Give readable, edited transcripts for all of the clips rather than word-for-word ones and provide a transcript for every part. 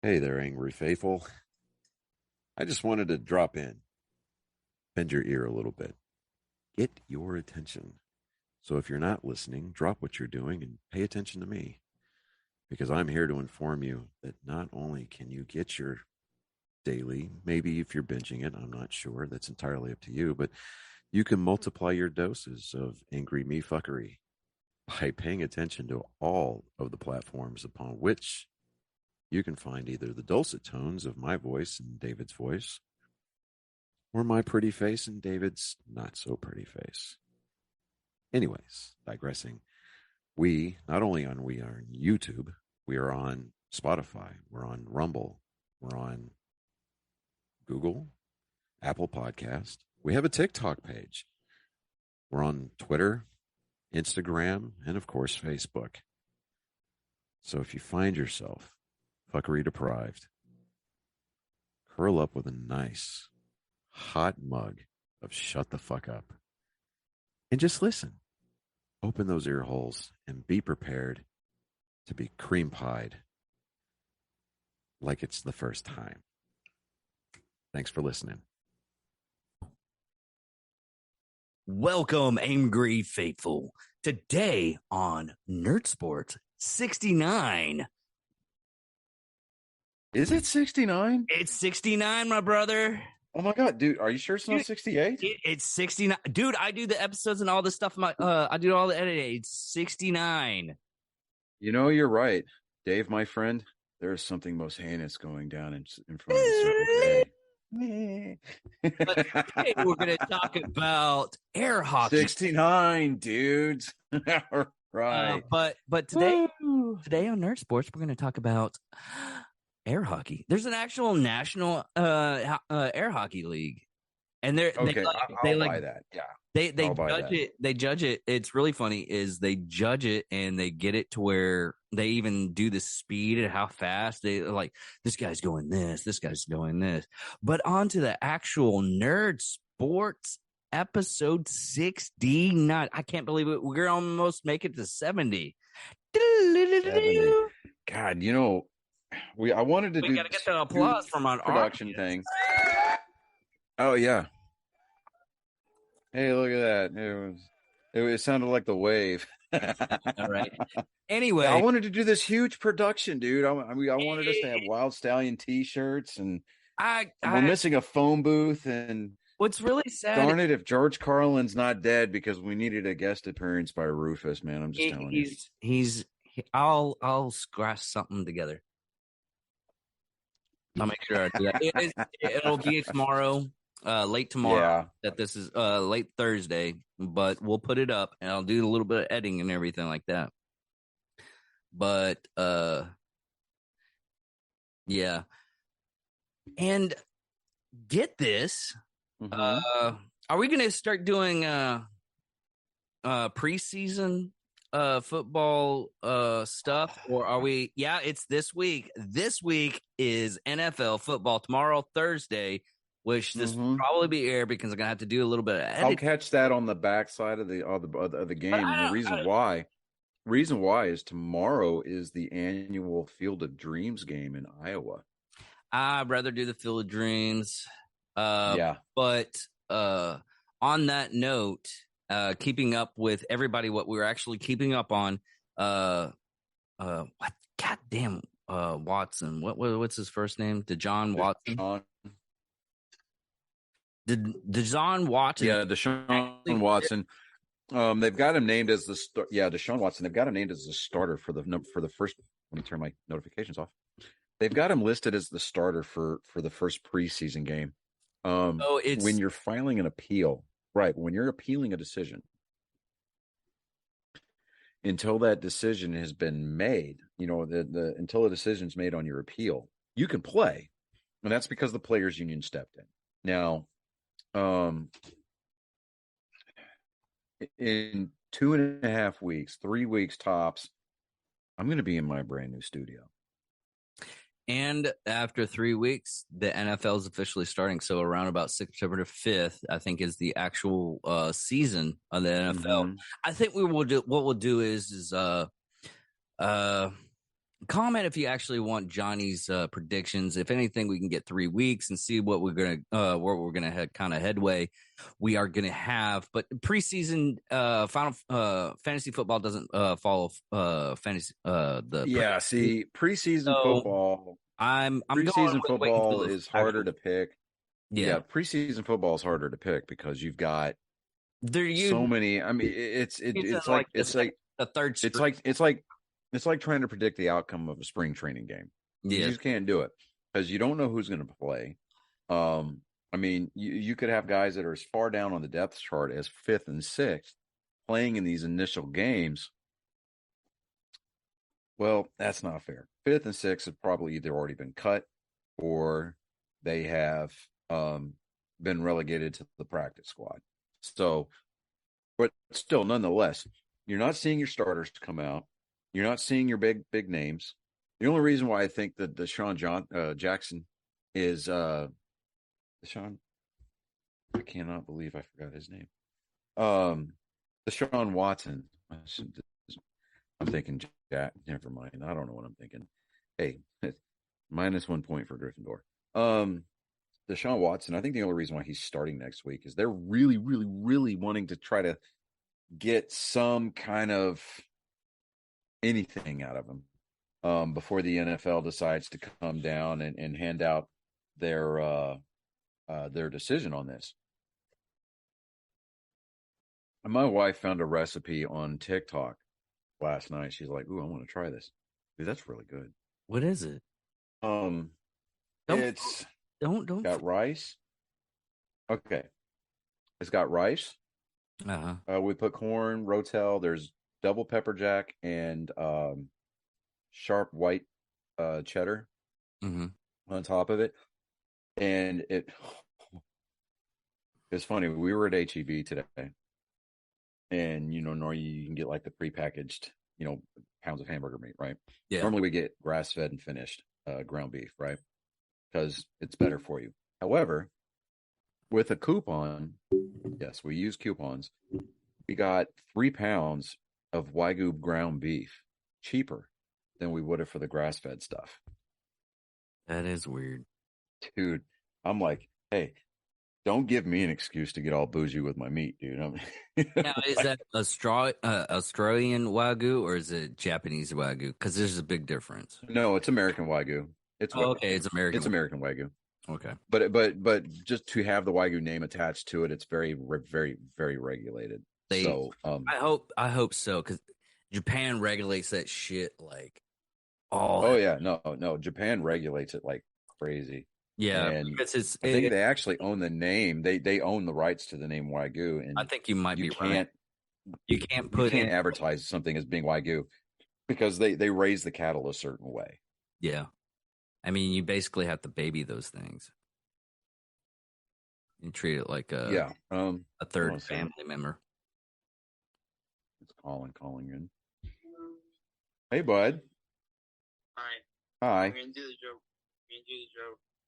Hey there, Angry Faithful. I just wanted to drop in, bend your ear a little bit, get your attention. So if you're not listening, drop what you're doing and pay attention to me, because I'm here to inform you that not only can you get your daily, maybe if you're binging it, I'm not sure, that's entirely up to you, but you can multiply your doses of angry me fuckery by paying attention to all of the platforms upon which you can find either the dulcet tones of my voice and David's voice, or my pretty face and David's not so pretty face. Anyways, digressing, we not only we are on YouTube, we are on Spotify, we're on Rumble, we're on Google, Apple Podcast. We have a TikTok page. We're on Twitter, Instagram, and of course, Facebook. So if you find yourself fuckery deprived, curl up with a nice hot mug of shut the fuck up and just listen. Open those ear holes and be prepared to be cream pied like it's the first time. Thanks for listening. Welcome, Angry Faithful. Today on Nerd Sports 69. Is it 69? It's 69, my brother. Oh my God, dude. Are you sure it's not 68? It's 69. Dude, I do the episodes and all this stuff. I do all the editing. It's 69. You know, you're right. Dave, my friend, there is something most heinous going down in front of the Circle K. But today we're going to talk about air hockey. 69, dudes. All right. But today on Nerd Sports, we're going to talk about air hockey. There's an actual national air hockey league, and I'll buy that. Yeah, they judge it. They judge it. It's really funny. Is they judge it and they get it to where they even do the speed and how fast they like. This guy's going this guy's going this. But on to the actual Nerd Sports episode 69. I can't believe it. We're almost making it to 70. 70. God, you know. I wanted to we gotta get the applause from our production thing. Oh yeah. Hey, look at that. It sounded like the wave. All right. Anyway, I wanted to do this huge production, dude. I wanted us to have Wild Stallion T-shirts, and we're missing a phone booth. And what's really sad, darn it, if George Carlin's not dead, because we needed a guest appearance by Rufus, man. I'm just telling you. I'll scratch something together. I'll make sure I do that. It'll be tomorrow, late tomorrow. Yeah. That this is late Thursday, but we'll put it up and I'll do a little bit of editing and everything like that. But yeah. And get this. Mm-hmm. Are we gonna start doing preseason football stuff, or are we? Yeah, it's this week. This week is NFL football. Tomorrow, Thursday, which this will probably be aired because I'm gonna have to do a little bit of editing. I'll catch that on the backside of the game. And the reason why is tomorrow is the annual Field of Dreams game in Iowa. I'd rather do the Field of Dreams. Yeah, but on that note. Keeping up with everybody, what we were actually keeping up on, what goddamn Watson? What's his first name? Deshaun Watson. Deshaun Watson. Yeah, Deshaun Watson. They've got him named as Deshaun Watson. They've got him named as the starter for the first. Let me turn my notifications off. They've got him listed as the starter for the first preseason game. So it's when you're filing an appeal. Right, when you're appealing a decision, until that decision has been made, you know, until a decision's made on your appeal, you can play, and that's because the players' union stepped in. Now, in 2.5 weeks, 3 weeks tops, I'm going to be in my brand new studio. And after 3 weeks, the NFL is officially starting. So around about September 5th, I think, is the actual season of the NFL. I think what we'll do is comment if you actually want Johnny's predictions. If anything, we can get 3 weeks and see what we're gonna kind of headway we are gonna have. But preseason final fantasy football doesn't follow fantasy the See, preseason So, football. I'm going Preseason with wait until football the is harder actual- to pick. Yeah, Preseason football is harder to pick because you've got they're so many. I mean, it's like the third. it's like trying to predict the outcome of a spring training game. You Yeah, just can't do it because you don't know who's going to play. I mean, you could have guys that are as far down on the depth chart as 5th and 6th playing in these initial games. Well, that's not fair. 5th and 6th have probably either already been cut or they have been relegated to the practice squad. So, but still, nonetheless, you're not seeing your starters come out. You're not seeing your big names. The only reason why I think that Jackson is Deshaun. I cannot believe I forgot his name. Deshaun Watson. I'm thinking Jack. Never mind. I don't know what I'm thinking. Hey, -1 point for Gryffindor. Deshaun Watson. I think the only reason why he's starting next week is they're really, really, really wanting to try to get some kind of anything out of him before the NFL decides to come down and hand out their decision on this. And my wife found a recipe on TikTok last night. She's like, "Ooh, I want to try this. Dude, that's really good." what is it? Don't- It's Don't got rice. Okay, it's got rice. We put corn, rotel. There's double pepper jack and sharp white cheddar on top of it. And it's funny. We were at HEB today, and normally you can get like the prepackaged, pounds of hamburger meat, right? Yeah. Normally we get grass fed and finished ground beef, right? Because it's better for you. However, with a coupon, yes, we use coupons. We got 3 pounds of Wagyu ground beef cheaper than we would have for the grass fed stuff. That is weird. Dude, I'm like, hey, don't give me an excuse to get all bougie with my meat, dude. Now, is that Australian Wagyu or is it Japanese Wagyu? Because there's a big difference. No, it's American Wagyu. Okay, it's American. It's American Wagyu. Okay, but just to have the Wagyu name attached to it, it's very, very, very regulated. I hope so because Japan regulates that shit like all. Oh yeah, no, Japan regulates it like crazy. Yeah, and because I think they actually own the name. They own the rights to the name Wagyu, and I think you might be right. You can't advertise something as being Wagyu because they raise the cattle a certain way. Yeah, I mean you basically have to baby those things. You treat it like a third family member. It's calling in. Hey, bud. Hi. I'm gonna do the joke.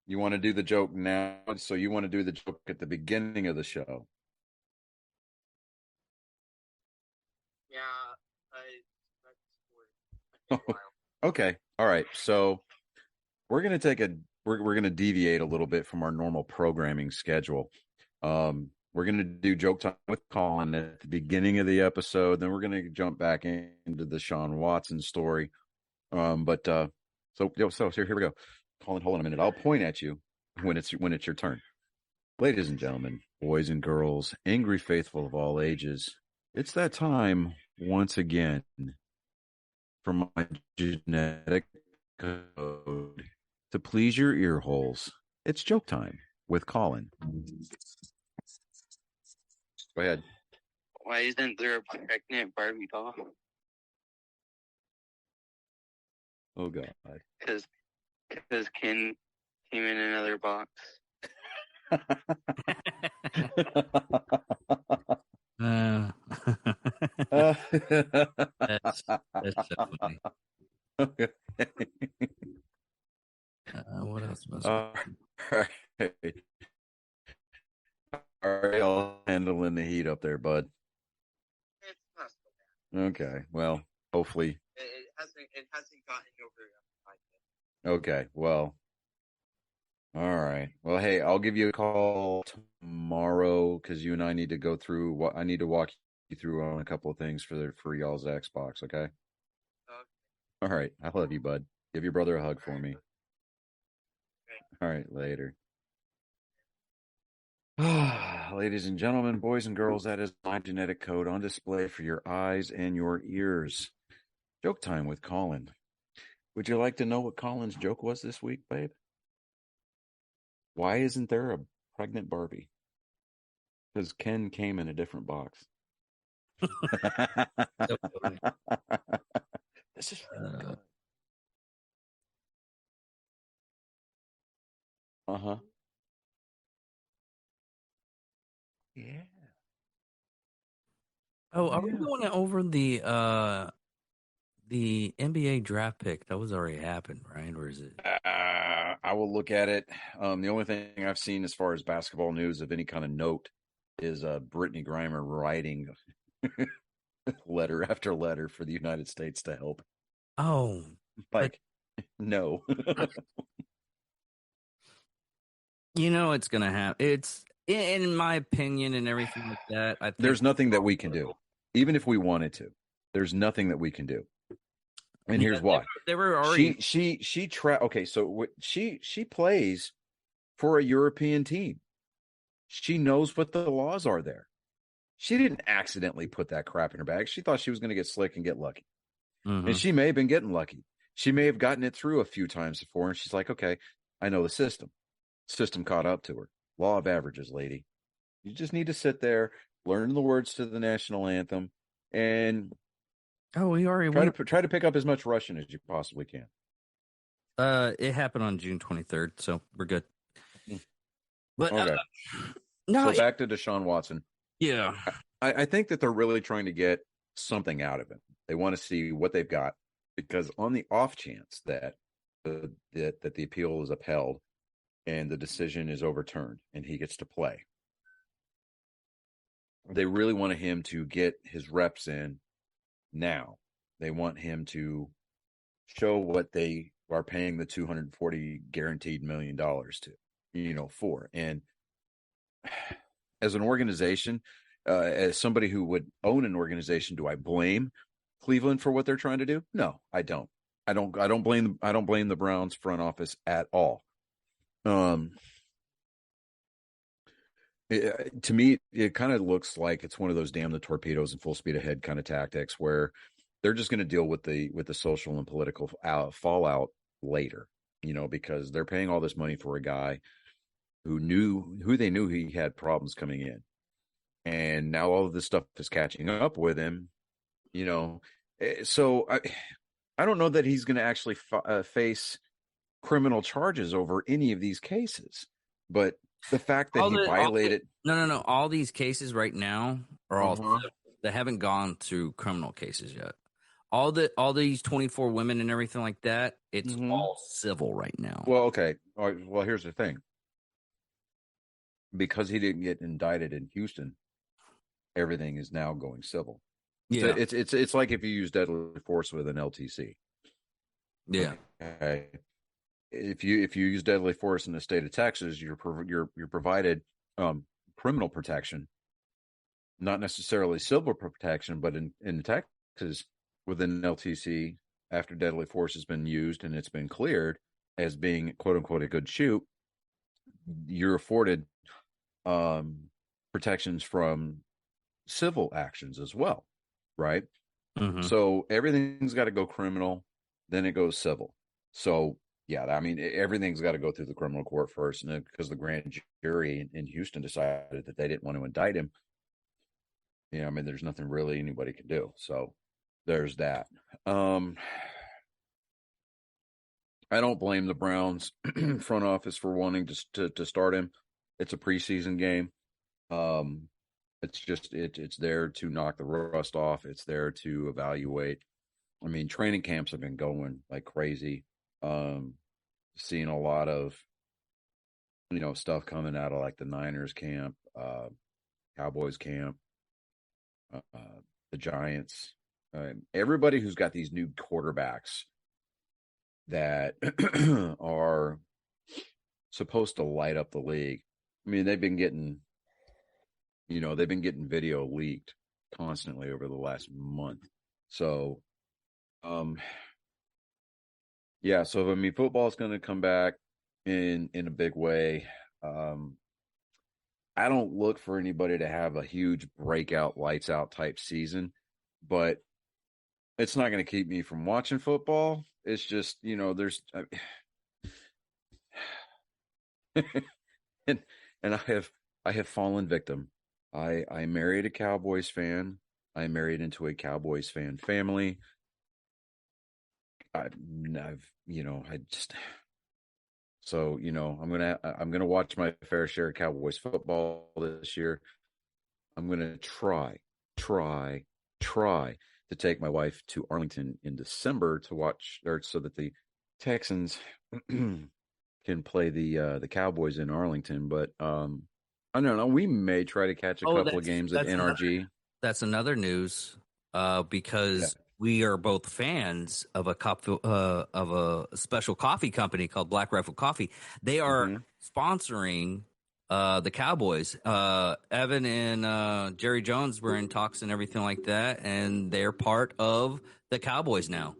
You want to do the joke now? So you want to do the joke at the beginning of the show? Yeah. Okay. All right. So we're gonna we're gonna deviate a little bit from our normal programming schedule. We're gonna do joke time with Colin at the beginning of the episode. Then we're gonna jump back into the Sean Watson story. So here we go. Colin, hold on a minute. I'll point at you when it's your turn. Ladies and gentlemen, boys and girls, angry faithful of all ages, it's that time once again for my genetic code to please your ear holes. It's joke time with Colin. Go ahead. Why isn't there a pregnant Barbie doll? Oh God. Because Ken came in another box. That's so funny. Okay. What else? All right, I'll handle in the heat up there, bud. It's not so bad. Okay, well, hopefully hasn't gotten over Okay, well, all right. Well, hey, I'll give you a call tomorrow because you and I need to go through what I need to walk you through on a couple of things for y'all's Xbox. Okay. All right. I love you, bud. Give your brother a hug for me. All right. Later. Ladies and gentlemen, boys and girls, that is my genetic code on display for your eyes and your ears. Joke time with Colin. Would you like to know what Colin's joke was this week, babe? Why isn't there a pregnant Barbie? Because Ken came in a different box. This is really good. Uh-huh. Yeah. Oh, are we going over the NBA draft pick? That was already happened, right? Or is it? I will look at it. The only thing I've seen as far as basketball news of any kind of note is Brittany Griner writing letter after letter for the United States to help. Oh, Like, no. It's gonna happen. It's in my opinion and everything like that. I think There's nothing that we can do, even if we wanted to. There's nothing that we can do. And here's why. They were already. Okay, so she plays for a European team. She knows what the laws are there. She didn't accidentally put that crap in her bag. She thought she was going to get slick and get lucky. Mm-hmm. And she may have been getting lucky. She may have gotten it through a few times before. And she's like, okay, I know the system. System caught up to her. Law of averages, lady. You just need to sit there, learn the words to the national anthem, and we already try to pick up as much Russian as you possibly can. It happened on June 23rd, so we're good. But okay. No. So back to Deshaun Watson. Yeah. I think that they're really trying to get something out of him. They want to see what they've got, because on the off chance that that the appeal is upheld and the decision is overturned and he gets to play, they really want him to get his reps in now. They want him to show what they are paying the $240 guaranteed million to, for. And as an organization, as somebody who would own an organization, do I blame Cleveland for what they're trying to do? No, I don't. I don't blame the Browns front office at all. To me, it kind of looks like it's one of those damn the torpedoes and full speed ahead kind of tactics where they're just going to deal with the social and political fallout later, because they're paying all this money for a guy who they knew he had problems coming in. And now all of this stuff is catching up with him, So I don't know that he's going to actually face criminal charges over any of these cases. But the fact that he violated... No. All these cases right now are all... They haven't gone through criminal cases yet. All these 24 women and everything like that, it's all civil right now. Well, okay. All right. Well, here's the thing. Because he didn't get indicted in Houston, everything is now going civil. Yeah, so it's like if you use deadly force with an LTC. Yeah. Okay. If you use deadly force in the state of Texas, you're provided criminal protection, not necessarily civil protection, but in Texas with an LTC, after deadly force has been used and it's been cleared as being quote unquote a good shoot, you're afforded protections from civil actions as well, right? Mm-hmm. So everything's got to go criminal, then it goes civil. So yeah, I mean, everything's got to go through the criminal court first, and because the grand jury in Houston decided that they didn't want to indict him, I mean, there's nothing really anybody can do. So there's that. I don't blame the Browns front office for wanting to start him. It's a preseason game. It's just it's there to knock the rust off. It's there to evaluate. I mean, training camps have been going like crazy. Seeing a lot of stuff coming out of like the Niners camp, Cowboys camp, the Giants. Everybody who's got these new quarterbacks that are supposed to light up the league. I mean, they've been getting video leaked constantly over the last month. So, yeah. So I mean, football is going to come back in a big way. I don't look for anybody to have a huge breakout, lights out type season, but it's not going to keep me from watching football. It's just, there's and I have fallen victim. I married a Cowboys fan. I married into a Cowboys fan family. So, I'm gonna watch my fair share of Cowboys football this year. I'm gonna try to take my wife to Arlington in December to watch, or so that the Texans can play the Cowboys in Arlington. But I don't know. We may try to catch a couple of games at NRG. That's another news, because we are both fans of a special coffee company called Black Rifle Coffee. They are sponsoring the Cowboys. Evan and Jerry Jones were in talks and everything like that, and they're part of the Cowboys now.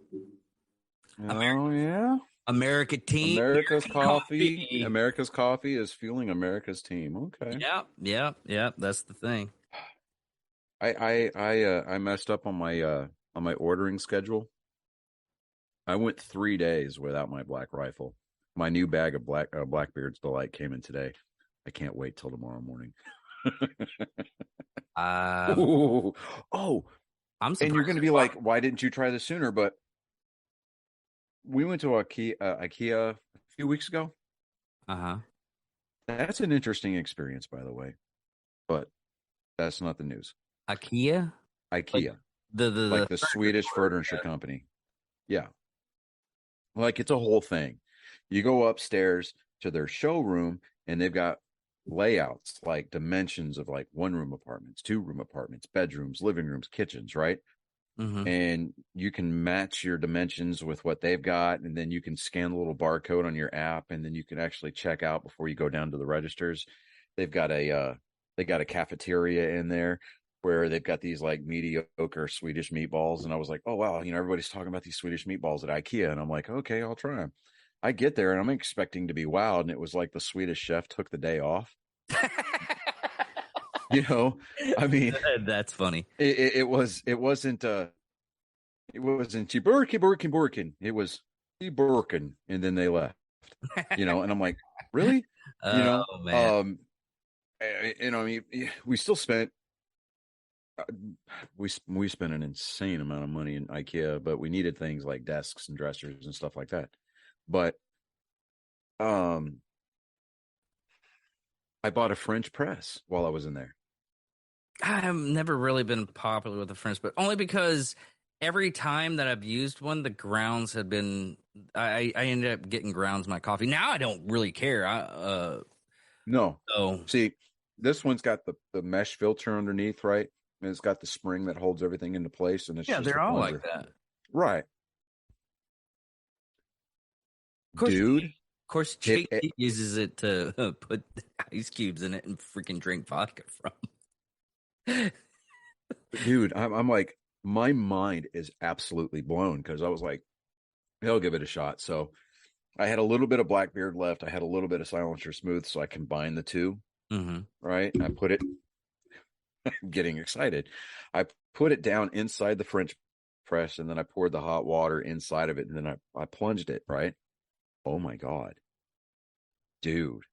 Yeah. America's team. America's coffee. America's coffee is fueling America's team. Okay. Yeah. That's the thing. I messed up on my ordering schedule. I went 3 days without my Black Rifle. My new bag of Blackbeard's Delight came in today. I can't wait till tomorrow morning. I'm surprised. And you're going to be like, why didn't you try this sooner? But we went to IKEA a few weeks ago. That's an interesting experience, by the way. But that's not the news. IKEA? IKEA. Like the Swedish furniture company. Yeah. Like it's a whole thing. You go upstairs to their showroom and they've got layouts, like dimensions of like 1-room apartments, 2-room apartments, bedrooms, living rooms, kitchens, right? And you can match your dimensions with what they've got, and then you can scan the little barcode on your app, and then you can actually check out before you go down to the registers. They've got a cafeteria in there where they've got these like mediocre Swedish meatballs, and I was like, oh wow, everybody's talking about these Swedish meatballs at IKEA, and I'm like, okay, I'll try them. I get there and I'm expecting to be wowed, and it was like the Swedish chef took the day off. I mean, that's funny. It wasn't Burken. It was Burken, and then they left. And I'm like, really? Oh man. I mean, we still spent we spent an insane amount of money in IKEA, but we needed things like desks and dressers and stuff like that. But I bought a French press while I was in there. I've never really been popular with the French, but only because every time that I've used one, the grounds have been. I ended up getting grounds in my coffee. Now I don't really care. No. So see, this one's got the mesh filter underneath, right? And it's got the spring that holds everything into place, and it's just they're all like that, right? Of course, dude. Of course, Jake uses it to put ice cubes in it and freaking drink vodka from. Dude, I'm like, my mind is absolutely blown because I was like, I'll give it a shot. So I had a little bit of Blackbeard left. I had a little bit of Silencer Smooth, so I combined the two. Right. I put it. I'm getting excited. I put it down inside the French press, and then I poured the hot water inside of it, and then I plunged it. Right. Oh my God, dude!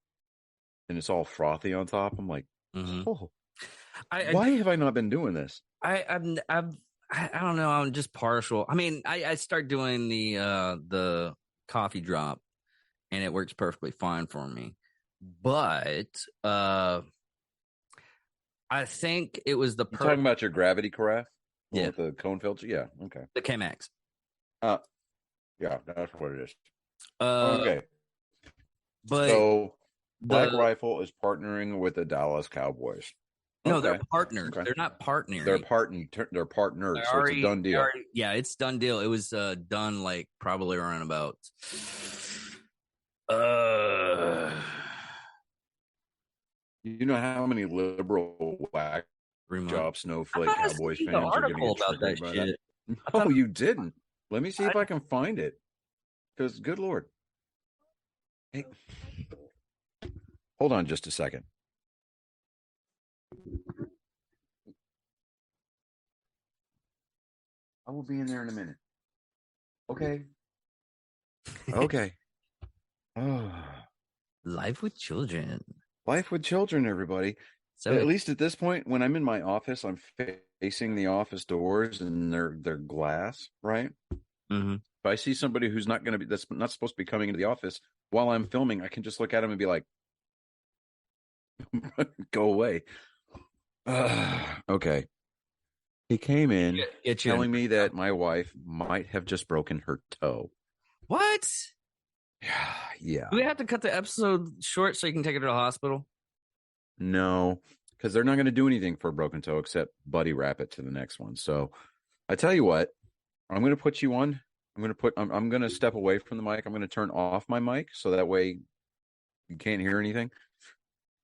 And it's all frothy on top. I'm like, oh. Why have I not been doing this? I don't know. I'm just partial. I mean, I start doing the coffee drop, and it works perfectly fine for me. But I think it was the talking about your gravity carafe, with the cone filter. Yeah, okay. The Chemex. Yeah, that's what it is. Okay, but so Black Rifle is partnering with the Dallas Cowboys. No, they're Okay. partners. Okay. They're not partnering. They're partners, so it's a done deal. Yeah, it's done deal. It was done like probably around about You know how many liberal whack 3 months. job snowflake Cowboys fans are going to get about that triggered by shit. that? Oh, you didn't. Let me see if I can find it. Because, good Lord. Hey, hold on just a second. I will be in there in a minute. Okay. Okay. Oh. Life with children. Life with children, everybody. So At least at this point, when I'm in my office, I'm facing the office doors and they're glass, right? Mm-hmm. If I see somebody who's that's not supposed to be coming into the office while I'm filming, I can just look at them and be like, go away. Okay. He came in telling me that my wife might have just broken her toe. What? Yeah. Do we have to cut the episode short so you can take her to the hospital? No, because they're not going to do anything for a broken toe except buddy wrap it to the next one. So I tell you what, I'm going to put you on. I'm going to step away from the mic. I'm going to turn off my mic so that way you can't hear anything.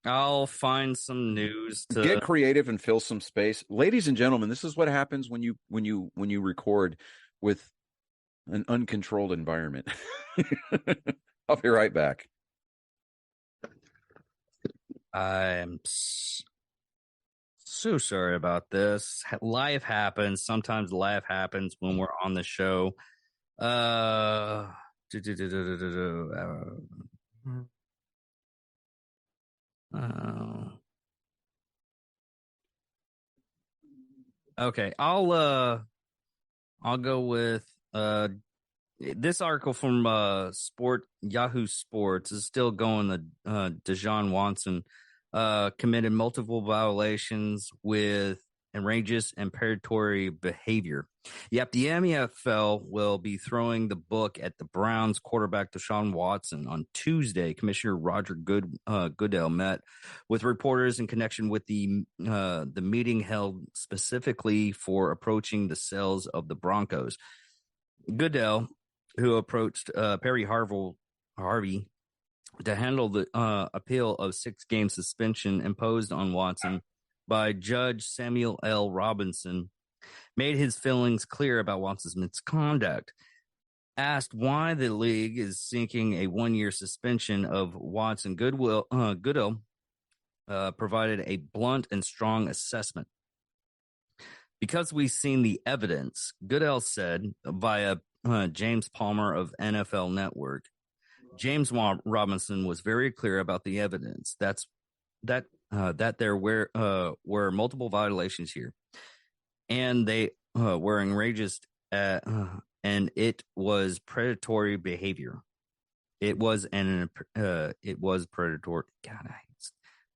I'll find some news to get creative and fill some space. Ladies and gentlemen, this is what happens when you record with an uncontrolled environment. I'll be right back. I'm so sorry about this. Life happens. Sometimes life happens when we're on the show. Okay, I'll go with this article from Yahoo Sports is still going. The Deshaun Watson committed multiple violations with outrageous and predatory behavior. Yep, the NFL will be throwing the book at the Browns quarterback Deshaun Watson on Tuesday. Commissioner Roger Goodell met with reporters in connection with the meeting held specifically for approaching the cells of the Broncos. Goodell, who approached Perry Harvey to handle the appeal of 6-game suspension imposed on Watson by Judge Samuel L. Robinson, made his feelings clear about Watson's misconduct. Asked why the league is seeking a 1-year suspension of Watson, Goodell provided a blunt and strong assessment. Because we've seen the evidence, Goodell said via James Palmer of NFL Network, James Robinson was very clear about the evidence. That there were multiple violations here, and they were outrageous, and it was predatory behavior. It was predatory. God,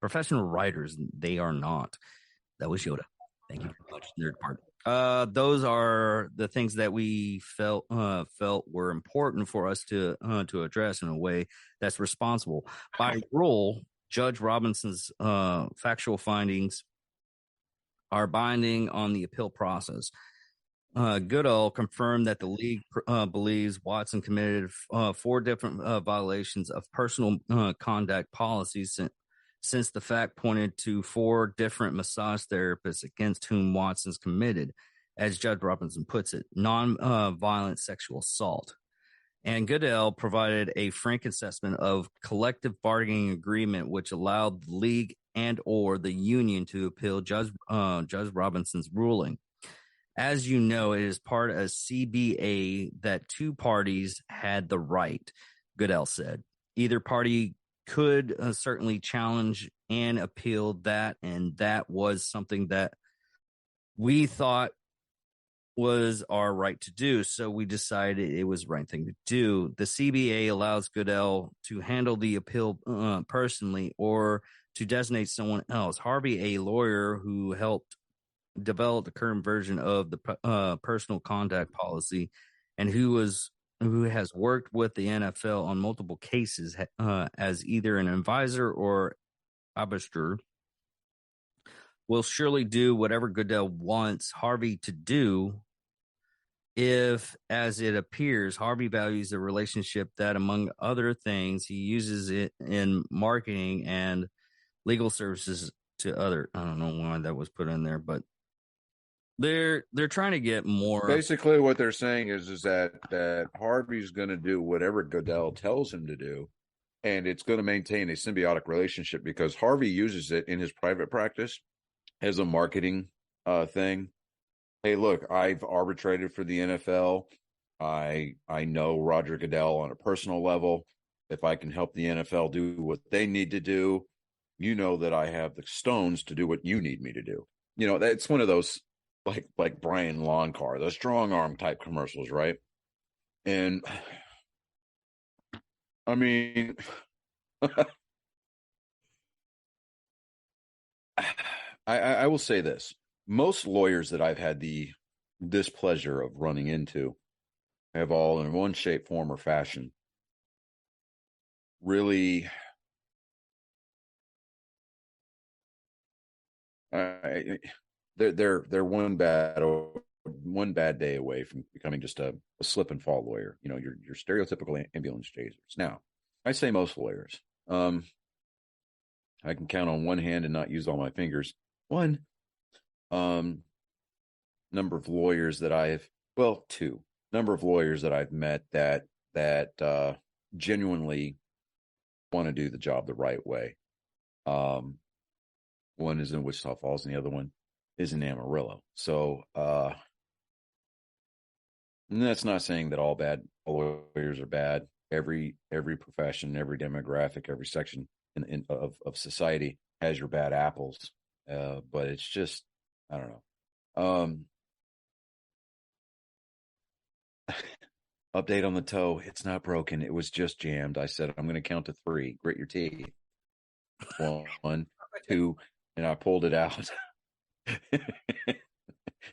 professional writers, they are not. That was Yoda. Thank you very much, nerd part. Those are the things that we felt were important for us to address in a way that's responsible. By rule, Judge Robinson's factual findings are binding on the appeal process. Goodell confirmed that the league believes Watson committed 4 different violations of personal conduct policies since the fact pointed to 4 different massage therapists against whom Watson's committed, as Judge Robinson puts it, non-violent sexual assault. And Goodell provided a frank assessment of collective bargaining agreement, which allowed the league and or the union to appeal Judge Robinson's ruling. As you know, it is part of CBA that 2 parties had the right, Goodell said. Either party could certainly challenge and appeal that, and that was something that we thought was our right to do, so we decided it was the right thing to do. The CBA allows Goodell to handle the appeal personally or to designate someone else. Harvey, a lawyer who helped develop the current version of the personal conduct policy and who has worked with the NFL on multiple cases as either an advisor or arbiter, will surely do whatever Goodell wants Harvey to do if, as it appears, Harvey values the relationship that, among other things, he uses it in marketing and legal services to other. I don't know why that was put in there, but they're trying to get more. Basically, what they're saying is that Harvey's going to do whatever Goodell tells him to do, and it's going to maintain a symbiotic relationship because Harvey uses it in his private practice as a marketing thing. Hey, look, I've arbitrated for the NFL. I know Roger Goodell on a personal level. If I can help the NFL do what they need to do, you know that I have the stones to do what you need me to do. You know, that's one of those like Brian Lawn Car, the strong arm type commercials, right? And I mean, I will say this. Most lawyers that I've had the displeasure of running into have all, in one shape, form, or fashion, really they're one bad day away from becoming just a slip and fall lawyer. You know, your stereotypical ambulance chasers. Now, I say most lawyers. I can count on one hand and not use all my fingers. One number of lawyers that two number of lawyers that I've met that genuinely want to do the job the right way. One is in Wichita Falls and the other one is in Amarillo. So and that's not saying that all lawyers are bad. Every profession, every demographic, every section of society has your bad apples. But it's just, I don't know. Update on the toe. It's not broken. It was just jammed. I said, I'm going to count to 3. Grit your teeth. 1, 2, and I pulled it out.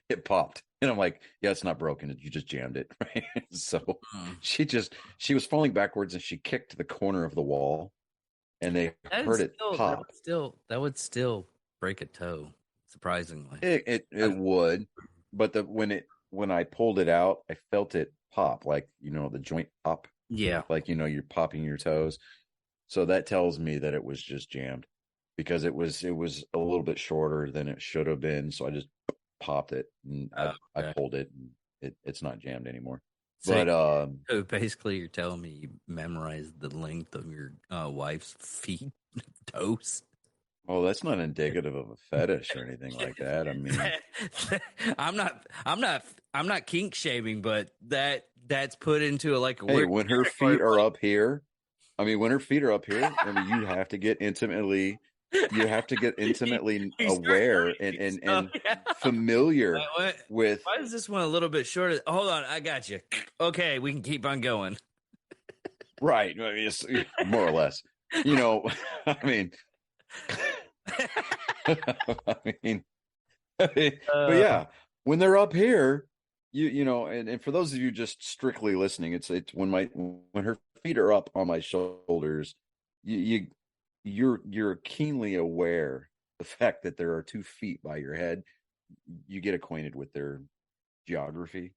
It popped. And I'm like, yeah, it's not broken. You just jammed it. Right? So she was falling backwards and she kicked the corner of the wall and they heard it pop. That would still break a toe, surprisingly. It would. But when I pulled it out, I felt it pop, like, you know, the joint pop. Yeah. Like, you know, you're popping your toes. So that tells me that it was just jammed because it was a little bit shorter than it should have been. So I just popped it and I pulled it and it's not jammed anymore. So, so basically you're telling me you memorized the length of your wife's feet toes. Oh, that's not indicative of a fetish or anything like that. I mean, I'm not kink shaming, but that's put into hey, when her feet are up here, I mean, you have to get intimately aware and familiar with. Why is this one a little bit shorter? Hold on, I got you. Okay, we can keep on going. Right, I mean, it's more or less. You know, I mean. But yeah, when they're up here, you know, and for those of you just strictly listening, it's when her feet are up on my shoulders, you're keenly aware the fact that there are 2 feet by your head. You get acquainted with their topography.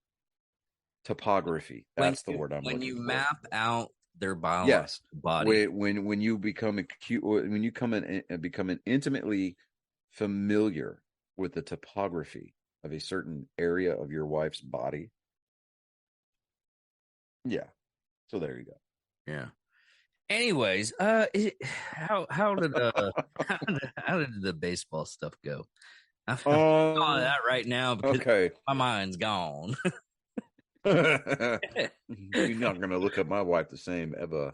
That's the word I'm looking for. When you map out their body. Yes. When you become become intimately familiar with the topography of a certain area of your wife's body. Yeah. So there you go. Yeah. Anyways, how did the baseball stuff go? I'm calling that right now because my mind's gone. You're not gonna look at my wife the same ever.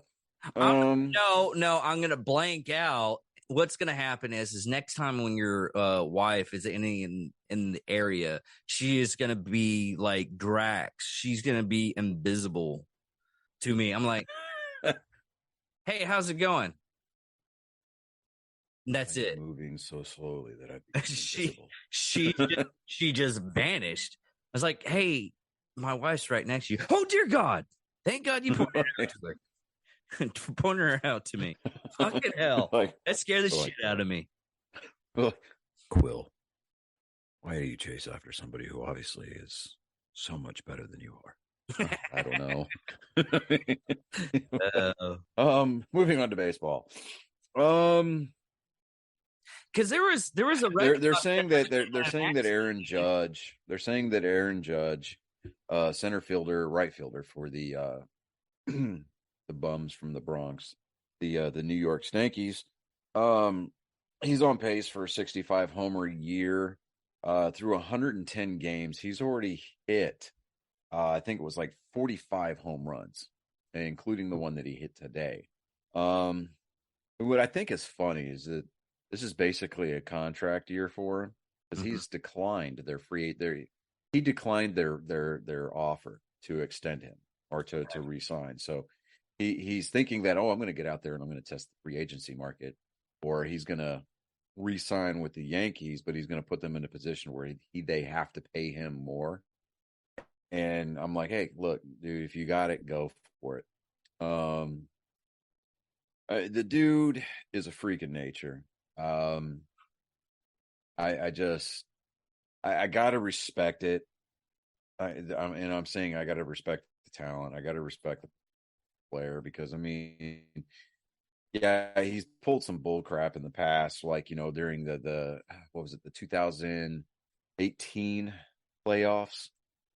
No, I'm gonna blank out. What's gonna happen is next time when your wife is in the area, she is gonna be like Drax. She's gonna be invisible to me. I'm like, hey, how's it going? And that's it. Moving so slowly that I she just vanished. I was like, hey, my wife's right next to you. Oh dear God! Thank God you pointed her out to her. Pointed her out to me. Fucking hell! That scared the shit out of me. Quill, why do you chase after somebody who obviously is so much better than you are? I don't know. Moving on to baseball. Because there was a they're saying that they're saying that Aaron Judge, center fielder, right fielder for the the bums from the Bronx, the New York Yankees. He's on pace for 65 homer a year. Through 110 games, he's already hit. I think it was like 45 home runs, including the one that he hit today. What I think is funny is that this is basically a contract year for him because he's declined he declined their offer to extend him or to re-sign. So he's thinking that, I'm going to get out there and I'm going to test the free agency market, or he's going to re-sign with the Yankees, but he's going to put them in a position where they have to pay him more. And I'm like, hey, look, dude, if you got it, go for it. The dude is a freak of nature. I gotta respect it. I'm saying I gotta respect the talent. I gotta respect the player because yeah, he's pulled some bull crap in the past, like during the what was it, the 2018 playoffs.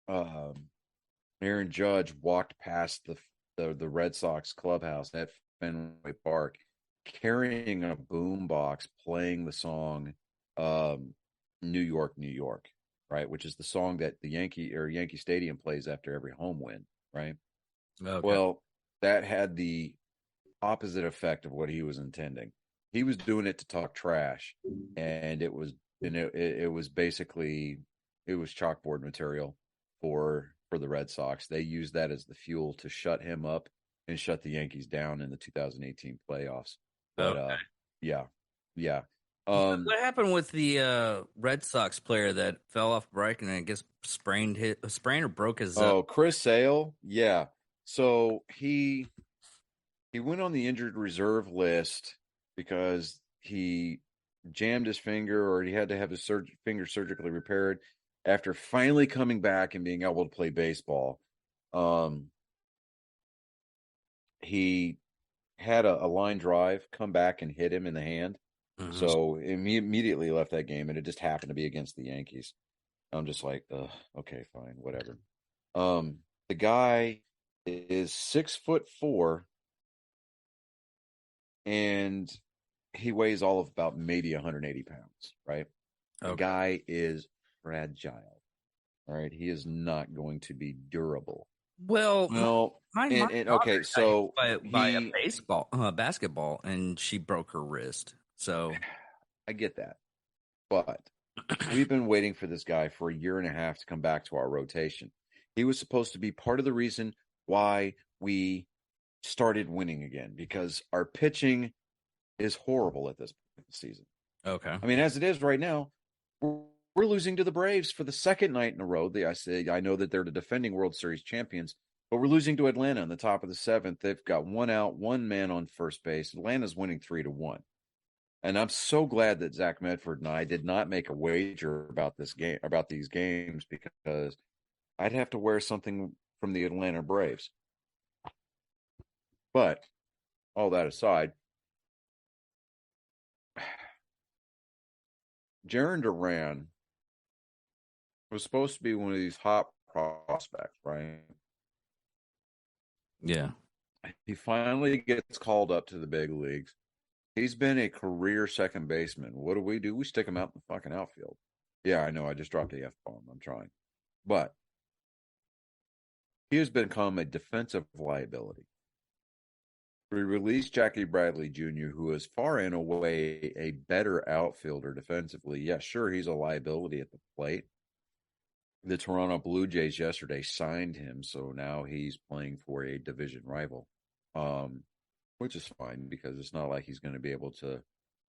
Aaron Judge walked past the Red Sox clubhouse at Fenway Park carrying a boombox playing the song New York, New York, right? Which is the song that the Yankee Stadium plays after every home win, right? Okay. Well, that had the opposite effect of what he was intending. He was doing it to talk trash, and it was basically chalkboard material for the Red Sox. They used that as the fuel to shut him up and shut the Yankees down in the 2018 playoffs. But yeah. What happened with the Red Sox player that fell off bike and I guess sprained or broke his? Chris Sale, yeah. So he went on the injured reserve list because he jammed his finger, or he had to have his finger surgically repaired after finally coming back and being able to play baseball. He had a line drive come back and hit him in the hand. So immediately left that game, and it just happened to be against the Yankees. I'm just like, okay, fine, whatever. The guy is 6'4", and he weighs all of about maybe 180 pounds, right? Okay. The guy is fragile. All right, he is not going to be durable. Well, okay, so by a basketball, and she broke her wrist. So I get that, but we've been waiting for this guy for a year and a half to come back to our rotation. He was supposed to be part of the reason why we started winning again, because our pitching is horrible at this point of the season. Okay. I mean, as it is right now, we're losing to the Braves for the second night in a row. I know that they're the defending World Series champions, but we're losing to Atlanta in the top of the seventh. They've got one out, one man on first base. Atlanta's winning 3-1. And I'm so glad that Zach Medford and I did not make a wager about these games, because I'd have to wear something from the Atlanta Braves. But all that aside, Jarren Duran was supposed to be one of these hot prospects, right? Yeah. He finally gets called up to the big leagues. He's been a career second baseman. What do? We stick him out in the fucking outfield. Yeah, I know. I just dropped the F-bomb. I'm trying. But he has become a defensive liability. We released Jackie Bradley Jr., who is far and away a better outfielder defensively. Yeah, sure, he's a liability at the plate. The Toronto Blue Jays yesterday signed him, so now he's playing for a division rival. Which is fine, because it's not like he's going to be able to.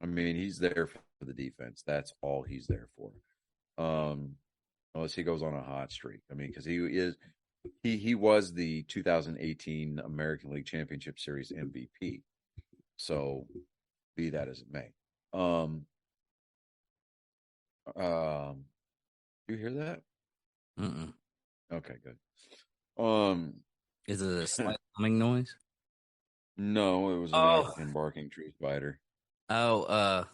I mean, he's there for the defense. That's all he's there for. Unless he goes on a hot streak. I mean, because he was the 2018 American League Championship Series MVP. So, be that as it may. You hear that? Mm-mm. Okay, good. Is it a slight humming noise? No, it was an Oh, African barking tree spider. oh,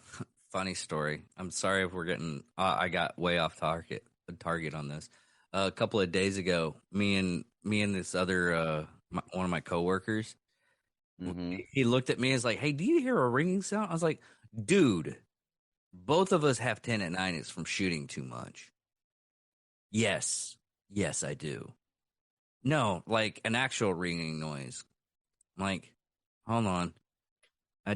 funny story. I'm sorry if we're getting. I got way off target on this. A couple of days ago, me and this other one of my coworkers, Mm-hmm. he looked at me and was like, "Hey, do you hear a ringing sound?" I was like, "Dude, both of us have 10 at 9. It's from shooting too much." Yes, yes, I do. No, like an actual ringing noise. I'm like, hold on.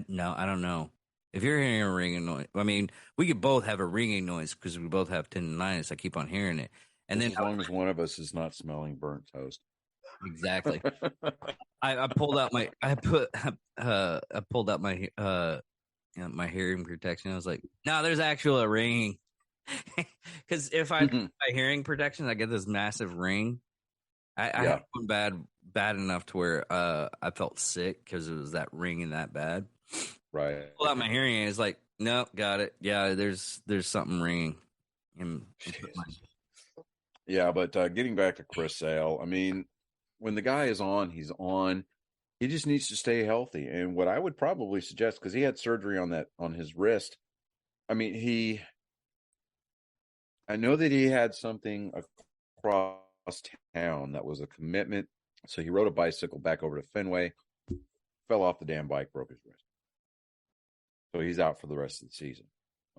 No, I don't know. If you're hearing a ringing noise, I mean, we could both have a ringing noise because we both have tendonitis. I keep on hearing it, and Just then as long as one of us is not smelling burnt toast. exactly, I pulled out my I pulled out my my hearing protection. I was like, no, there's actual a ringing, because if I my hearing protection, I get this massive ring. I Yeah. had one bad enough to where I felt sick because it was that ringing that bad. Right. Pull out my hearing aid. It's like, nope, got it. Yeah, there's something ringing. And put my, Jesus. Yeah, but getting back to Chris Sale, I mean, when the guy is on, he's on. He just needs to stay healthy. And what I would probably suggest, because he had surgery on his wrist. I mean, I know that he had something across town that was a commitment. So he rode a bicycle back over to Fenway, fell off the damn bike, broke his wrist. So he's out for the rest of the season.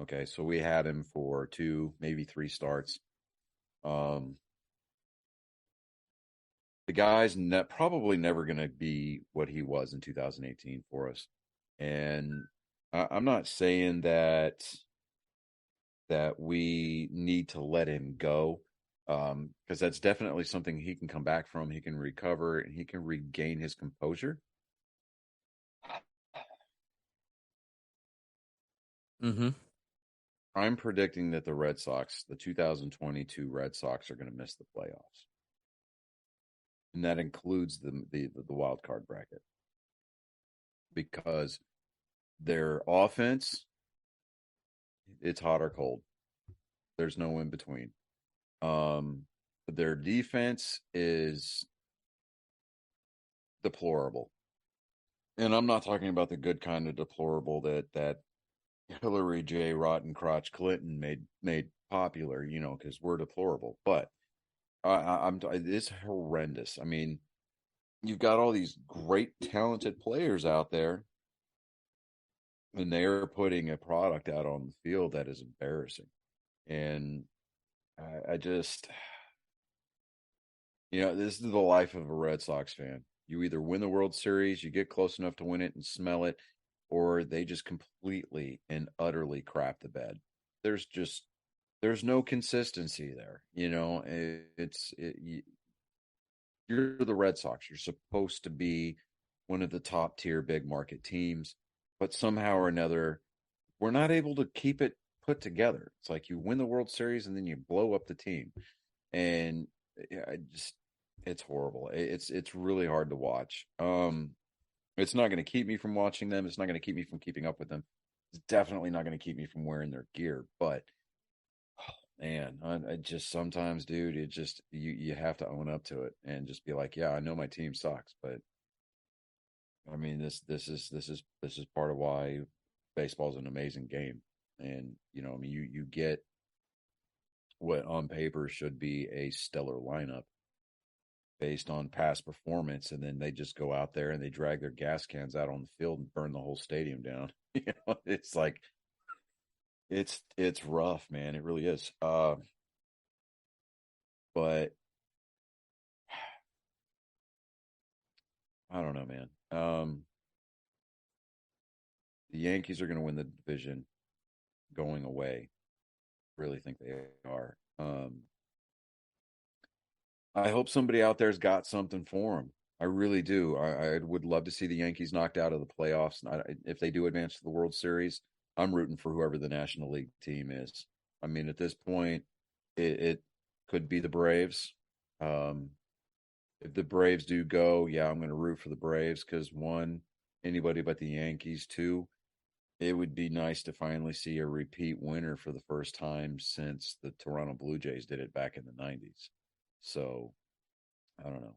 Okay, so we had him for 2, maybe 3 starts. The guy's probably never going to be what he was in 2018 for us. And I'm not saying that we need to let him go, because that's definitely something he can come back from. He can recover and he can regain his composure. mm-hmm. I'm predicting that the Red Sox, the 2022 Red Sox, are going to miss the playoffs, and that includes the wild card bracket, because their offense, it's hot or cold. There's no in between. Their defense is deplorable, and I'm not talking about the good kind of deplorable that Hillary J. Rotten Crotch Clinton made popular, because we're deplorable. But it's horrendous. I mean, you've got all these great, talented players out there, and they are putting a product out on the field that is embarrassing. And I just, this is the life of a Red Sox fan. You either win the World Series, you get close enough to win it and smell it, or they just completely and utterly crap the bed. There's no consistency there. You're the Red Sox. You're supposed to be one of the top tier big market teams, but somehow or another, we're not able to keep it put together. It's like you win the World Series and then you blow up the team, and it's horrible. It's really hard to watch. It's not going to keep me from watching them. It's not going to keep me from keeping up with them. It's definitely not going to keep me from wearing their gear. But man, I just sometimes, dude, it just you have to own up to it and just be like, yeah, I know my team sucks, but I mean this is part of why baseball is an amazing game. And I mean you get what on paper should be a stellar lineup based on past performance, and then they just go out there and they drag their gas cans out on the field and burn the whole stadium down. It's like it's rough, man. It really is. But I don't know, man. The Yankees are going to win the division going away. Really think they are. I hope somebody out there's got something for them. I really do. I would love to see the Yankees knocked out of the playoffs. If they do advance to the World Series, I'm rooting for whoever the National League team is. I mean, at this point, it could be the Braves. If the Braves do go, yeah, I'm going to root for the Braves because one, anybody but the Yankees. Two, it would be nice to finally see a repeat winner for the first time since the Toronto Blue Jays did it back in the 90s. So, I don't know.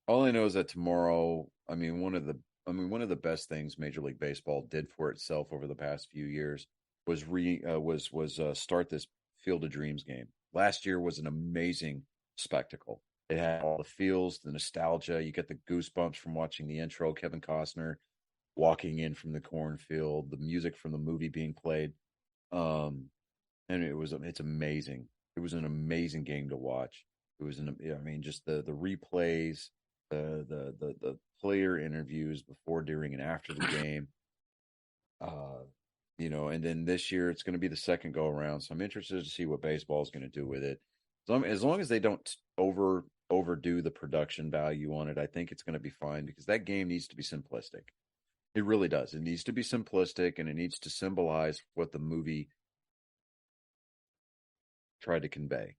All I know is that tomorrow, one of the best things Major League Baseball did for itself over the past few years was start this Field of Dreams game. Last year was an amazing spectacle. It had all the feels, the nostalgia. You get the goosebumps from watching the intro, Kevin Costner walking in from the cornfield, the music from the movie being played. Um, and it's amazing. It was an amazing game to watch. Just the replays, the player interviews before, during, and after the game. And then this year it's going to be the second go around. So I'm interested to see what baseball is going to do with it. As long as they don't overdo the production value on it, I think it's going to be fine, because that game needs to be simplistic. It really does. It needs to be simplistic, and it needs to symbolize what the movie tried to convey,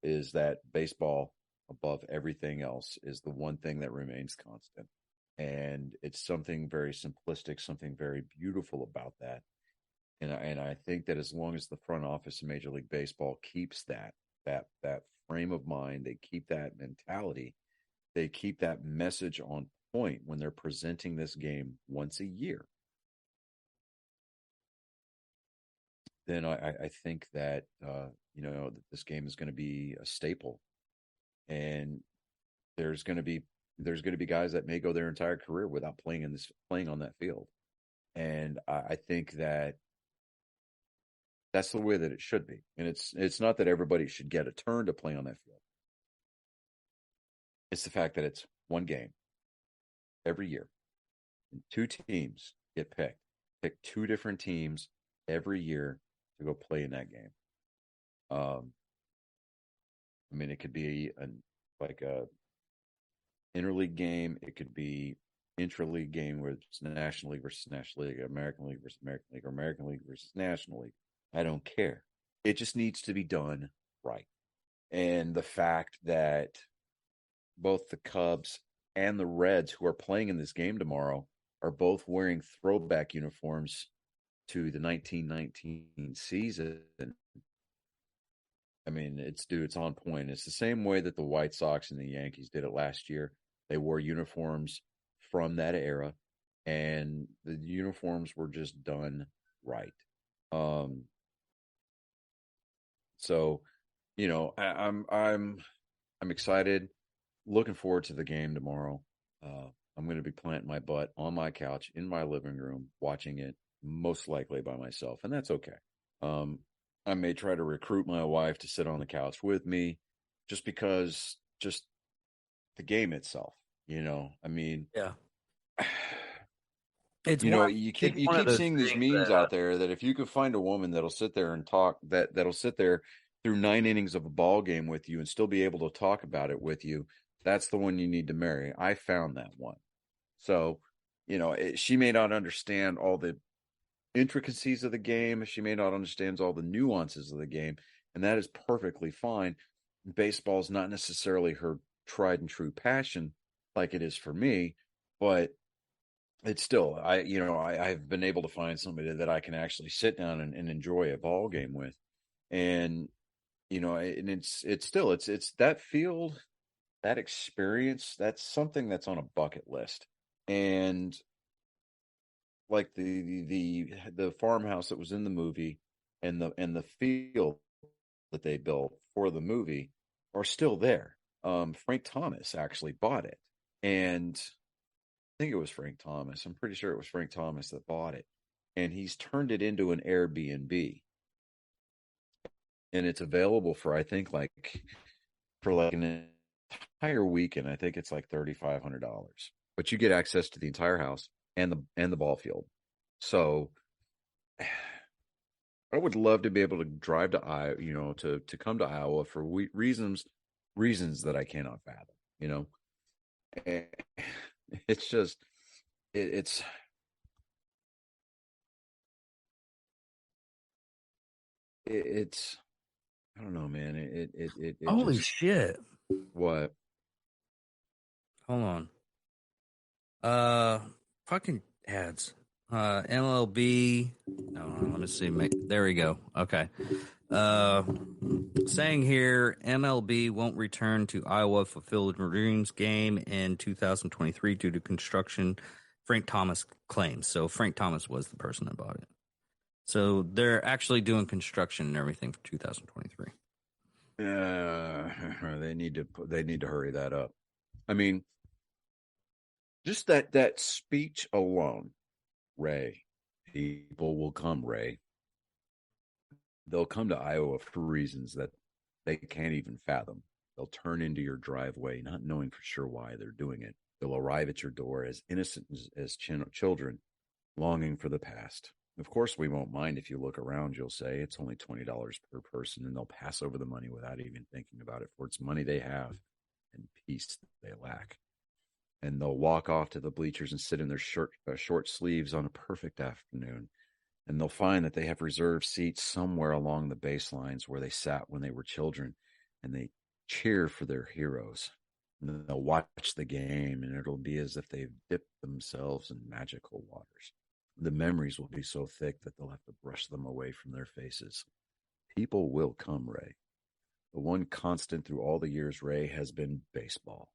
is that baseball, above everything else, is the one thing that remains constant. And it's something very simplistic, something very beautiful about that. And I think that as long as the front office of Major League Baseball keeps that frame of mind, they keep that mentality, they keep that message on point when they're presenting this game once a year, then I think that that this game is going to be a staple. And there's going to be guys that may go their entire career without playing on that field. And I think that that's the way that it should be. And it's not that everybody should get a turn to play on that field. It's the fact that it's one game every year, and two teams get picked. Pick two different teams every year to go play in that game. It could be a interleague game. It could be intra-league game where it's National League versus National League, American League versus American League, or American League versus National League. I don't care. It just needs to be done right. And the fact that both the Cubs and the Reds, who are playing in this game tomorrow, are both wearing throwback uniforms to the 1919 season. It's on point. It's the same way that the White Sox and the Yankees did it last year. They wore uniforms from that era, and the uniforms were just done right. So, I'm excited, looking forward to the game tomorrow. I'm going to be planting my butt on my couch in my living room, watching it, most likely by myself, and that's okay. I may try to recruit my wife to sit on the couch with me, just because, just the game itself, Yeah. You keep seeing these memes out there that if you could find a woman that'll sit there and talk, that'll sit there through 9 innings of a ball game with you and still be able to talk about it with you, that's the one you need to marry. I found that one. So, she may not understand all the intricacies of the game. She may not understand all the nuances of the game, and that is perfectly fine. Baseball is not necessarily her tried and true passion like it is for me, but it's still, I've been able to find somebody that I can actually sit down and enjoy a ball game with. And, and it's that field, that experience, that's something that's on a bucket list. And like the farmhouse that was in the movie and the field that they built for the movie are still there. Frank Thomas actually bought it, and I think it was Frank Thomas. I'm pretty sure it was Frank Thomas that bought it, and he's turned it into an Airbnb, and it's available for, I think, for an entire weekend. I think it's like $3,500, but you get access to the entire house and the ball field. So I would love to be able to drive to Iowa, to come to Iowa for reasons that I cannot fathom. And it's just it's I don't know, man. It Holy just, shit! what? Hold on. Fucking ads. MLB. No, let me see. There we go. Okay. Uh, saying here, MLB won't return to Iowa for Field of Dreams game in 2023 due to construction. Frank Thomas claims. So Frank Thomas was the person that bought it. So they're actually doing construction and everything for 2023. They need to hurry that up. I mean, just that speech alone, Ray. People will come, Ray. They'll come to Iowa for reasons that they can't even fathom. They'll turn into your driveway, not knowing for sure why they're doing it. They'll arrive at your door as innocent as children, longing for the past. Of course, we won't mind if you look around. You'll say it's only $20 per person, and they'll pass over the money without even thinking about it, for it's money they have and peace they lack. And they'll walk off to the bleachers and sit in their short sleeves on a perfect afternoon. And they'll find that they have reserved seats somewhere along the baselines where they sat when they were children, and they cheer for their heroes. And they'll watch the game, and it'll be as if they've dipped themselves in magical waters. The memories will be so thick that they'll have to brush them away from their faces. People will come, Ray. The one constant through all the years, Ray, has been baseball.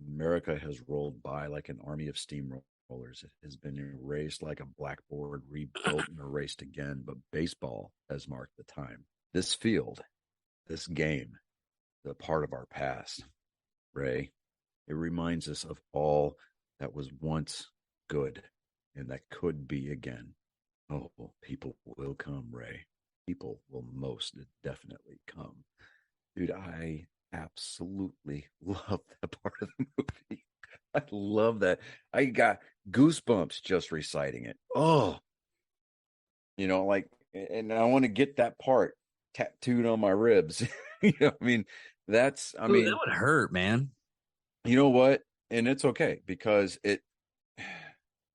America has rolled by like an army of steamrollers. It has been erased like a blackboard, rebuilt and erased again. But baseball has marked the time. This field, this game, the part of our past, Ray, it reminds us of all that was once good and that could be again. Oh, people will come, Ray. People will most definitely come. Dude, I absolutely love that part of the movie. I love that. I got goosebumps just reciting it. Oh, like, and I want to get that part tattooed on my ribs. I mean, that would hurt, man. You know what? And it's okay because it.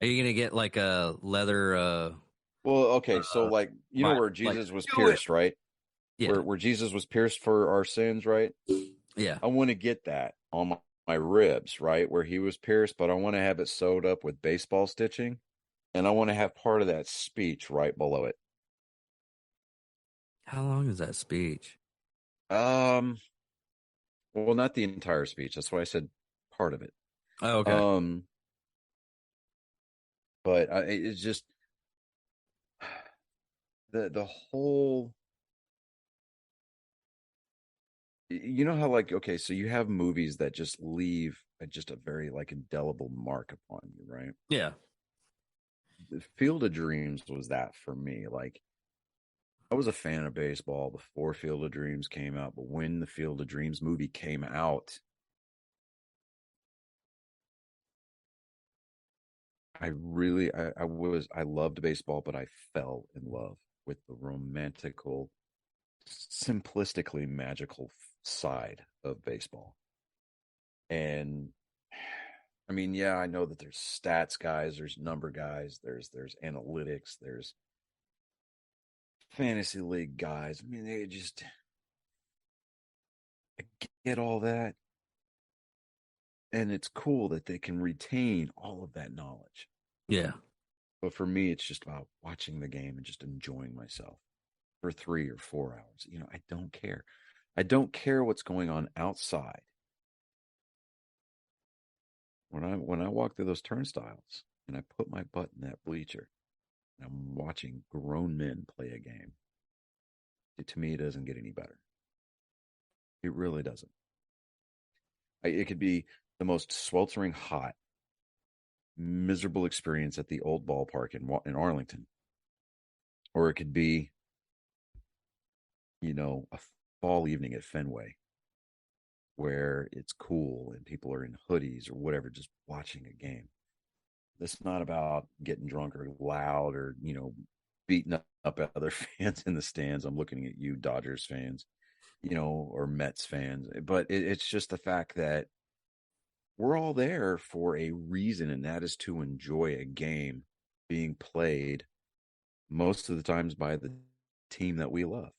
Are you gonna get like a leather? Well, okay, so like where Jesus was pierced, right? Yeah. Where Jesus was pierced for our sins, right? Yeah. I want to get that on my ribs, right? Where he was pierced, but I want to have it sewed up with baseball stitching. And I want to have part of that speech right below it. How long is that speech? Well, not the entire speech. That's why I said part of it. Oh, okay. But it's just the whole. You know how, like, okay, so you have movies that just leave just a very like indelible mark upon you, right? Yeah. The Field of Dreams was that for me. Like, I was a fan of baseball before Field of Dreams came out, but when the Field of Dreams movie came out, I loved baseball, but I fell in love with the romantical, simplistically magical side of baseball. And I mean, yeah, I know that there's stats guys, there's number guys, there's analytics, there's fantasy league guys. I mean, I get all that. And it's cool that they can retain all of that knowledge. Yeah. But for me, it's just about watching the game and just enjoying myself for 3 or 4 hours. I don't care. I don't care what's going on outside. When I walk through those turnstiles and I put my butt in that bleacher and I'm watching grown men play a game, to me, it doesn't get any better. It really doesn't. It could be the most sweltering hot, miserable experience at the old ballpark in Arlington, or it could be, a fall evening at Fenway where it's cool and people are in hoodies or whatever, just watching a game. It's not about getting drunk or loud or, beating up other fans in the stands. I'm looking at you, Dodgers fans, or Mets fans. But it's just the fact that we're all there for a reason, and that is to enjoy a game being played most of the times by the team that we love.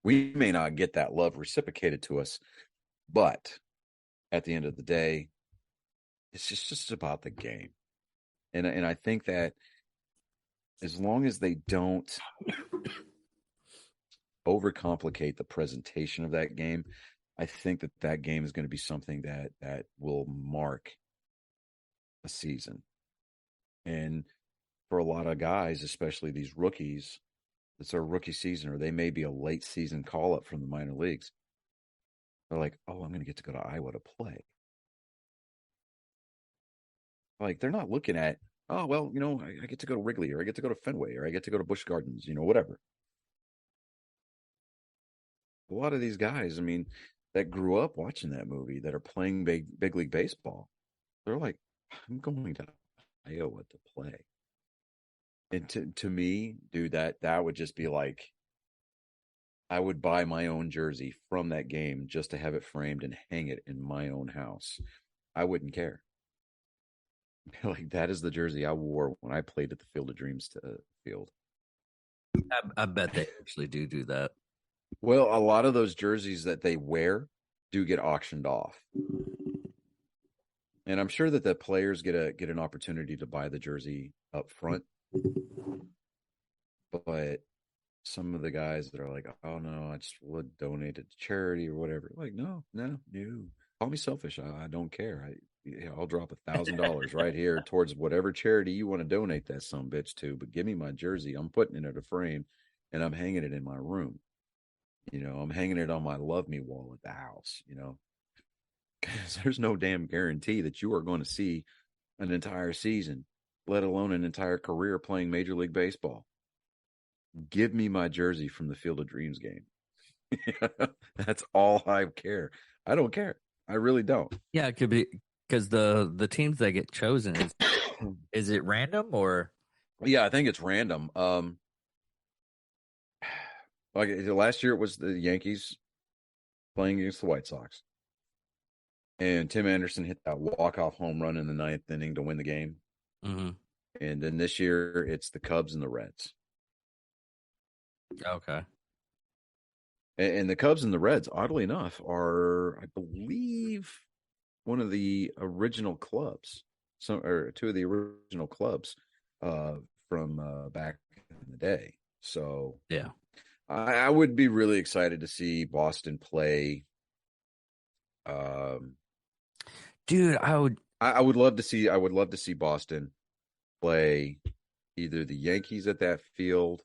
We may not get that love reciprocated to us, but at the end of the day, it's just about the game. And I think that as long as they don't overcomplicate the presentation of that game, I think that game is going to be something that will mark a season. And for a lot of guys, especially these rookies, it's their rookie season, or they may be a late season call up from the minor leagues. They're like, oh, I'm going to get to go to Iowa to play. Like, they're not looking at, oh, well, I get to go to Wrigley, or I get to go to Fenway, or I get to go to Busch Gardens, whatever. A lot of these guys, I mean, that grew up watching that movie, that are playing big league baseball, they're like, I'm going to Iowa to play. And to me, dude, that would just be like, I would buy my own jersey from that game just to have it framed and hang it in my own house. I wouldn't care. Like, that is the jersey I wore when I played at the Field of Dreams field. I bet they actually do that. Well, a lot of those jerseys that they wear do get auctioned off. And I'm sure that the players get an opportunity to buy the jersey up front. But some of the guys that are like, oh no, I just would donate it to charity or whatever. Like, no. Call me selfish. I don't care. I'll drop $1,000 right here towards whatever charity you want to donate that some bitch to. But give me my jersey. I'm putting it in a frame, and I'm hanging it in my room. I'm hanging it on my Love Me wall at the house. Because there's no damn guarantee that you are going to see an entire season, let alone an entire career playing Major League Baseball. Give me my jersey from the Field of Dreams game. That's all I care. I don't care. I really don't. Yeah, it could be because the teams that get chosen is it random or? Yeah, I think it's random. Like last year, it was the Yankees playing against the White Sox, and Tim Anderson hit that walk-off home run in the 9th inning to win the game. Mm-hmm. And then this year, it's the Cubs and the Reds. Okay. And the Cubs and the Reds, oddly enough, are, I believe, one of the original clubs, or two of the original clubs from back in the day. So yeah, I would be really excited to see Boston play. Dude, I would love to see. I would love to see Boston play either the Yankees at that field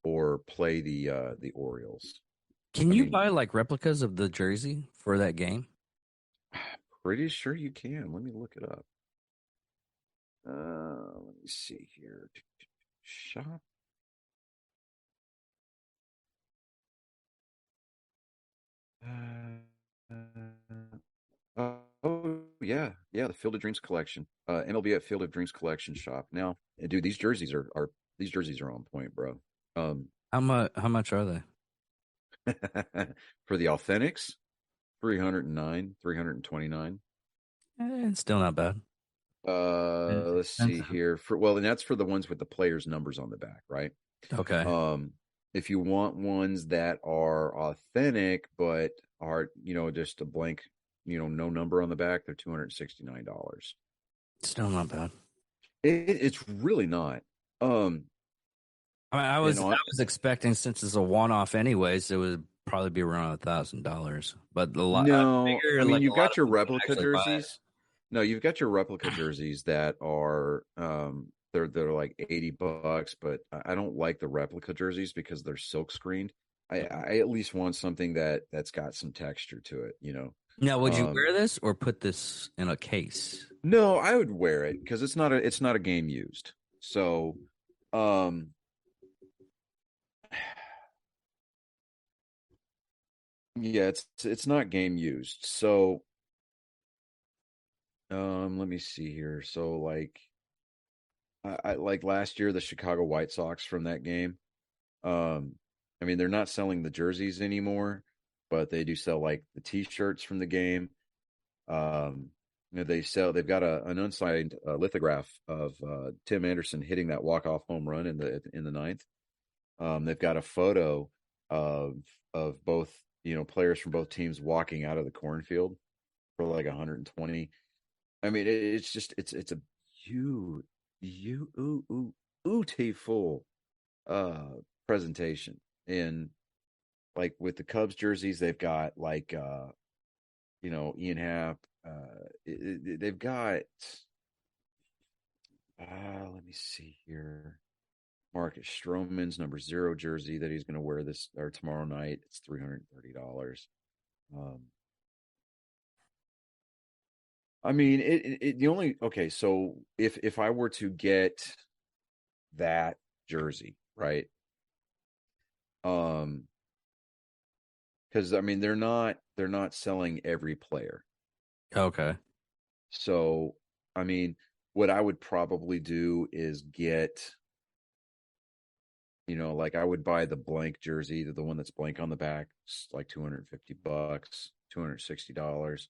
or play the Orioles. Can you buy like replicas of the jersey for that game? Pretty sure you can. Let me look it up. Let me see here. Shop. Oh yeah, the Field of Dreams collection. MLB at Field of Dreams collection shop. Now, dude, these jerseys are on point, bro. How much are they? For the authentics, 309, 329. It's still not bad. Let's see here. And that's for the ones with the players' numbers on the back, right? Okay. If you want ones that are authentic but are, just a blank, no number on the back, they're $269. Still not bad. It's really not. I was expecting, since it's a one-off anyways, it would probably be around $1,000. But you've got your replica jerseys. No, you've got your replica jerseys that are they're like $80, but I don't like the replica jerseys because they're silk screened. I at least want something that's got some texture to it, Now, would you wear this or put this in a case? No, I would wear it because it's not a game used. So, yeah, it's not game used. So, let me see here. So, like, I like last year, the Chicago White Sox from that game. I mean, they're not selling the jerseys anymore, but they do sell like the T-shirts from the game. They've got an unsigned lithograph of Tim Anderson hitting that walk-off home run in the 9th. They've got a photo of both, players from both teams walking out of the cornfield for like 120. I mean, it's just it's a beautiful presentation. And like with the Cubs jerseys, they've got like Ian Happ. They've got let me see here. Marcus Stroman's number 0 jersey that he's going to wear this or tomorrow night. It's $330. I mean, the only okay. So if I were to get that jersey, right? Because I mean, they're not selling every player. Okay. So I mean, what I would probably do is get, like I would buy the blank jersey, the one that's blank on the back, it's like $250, $260.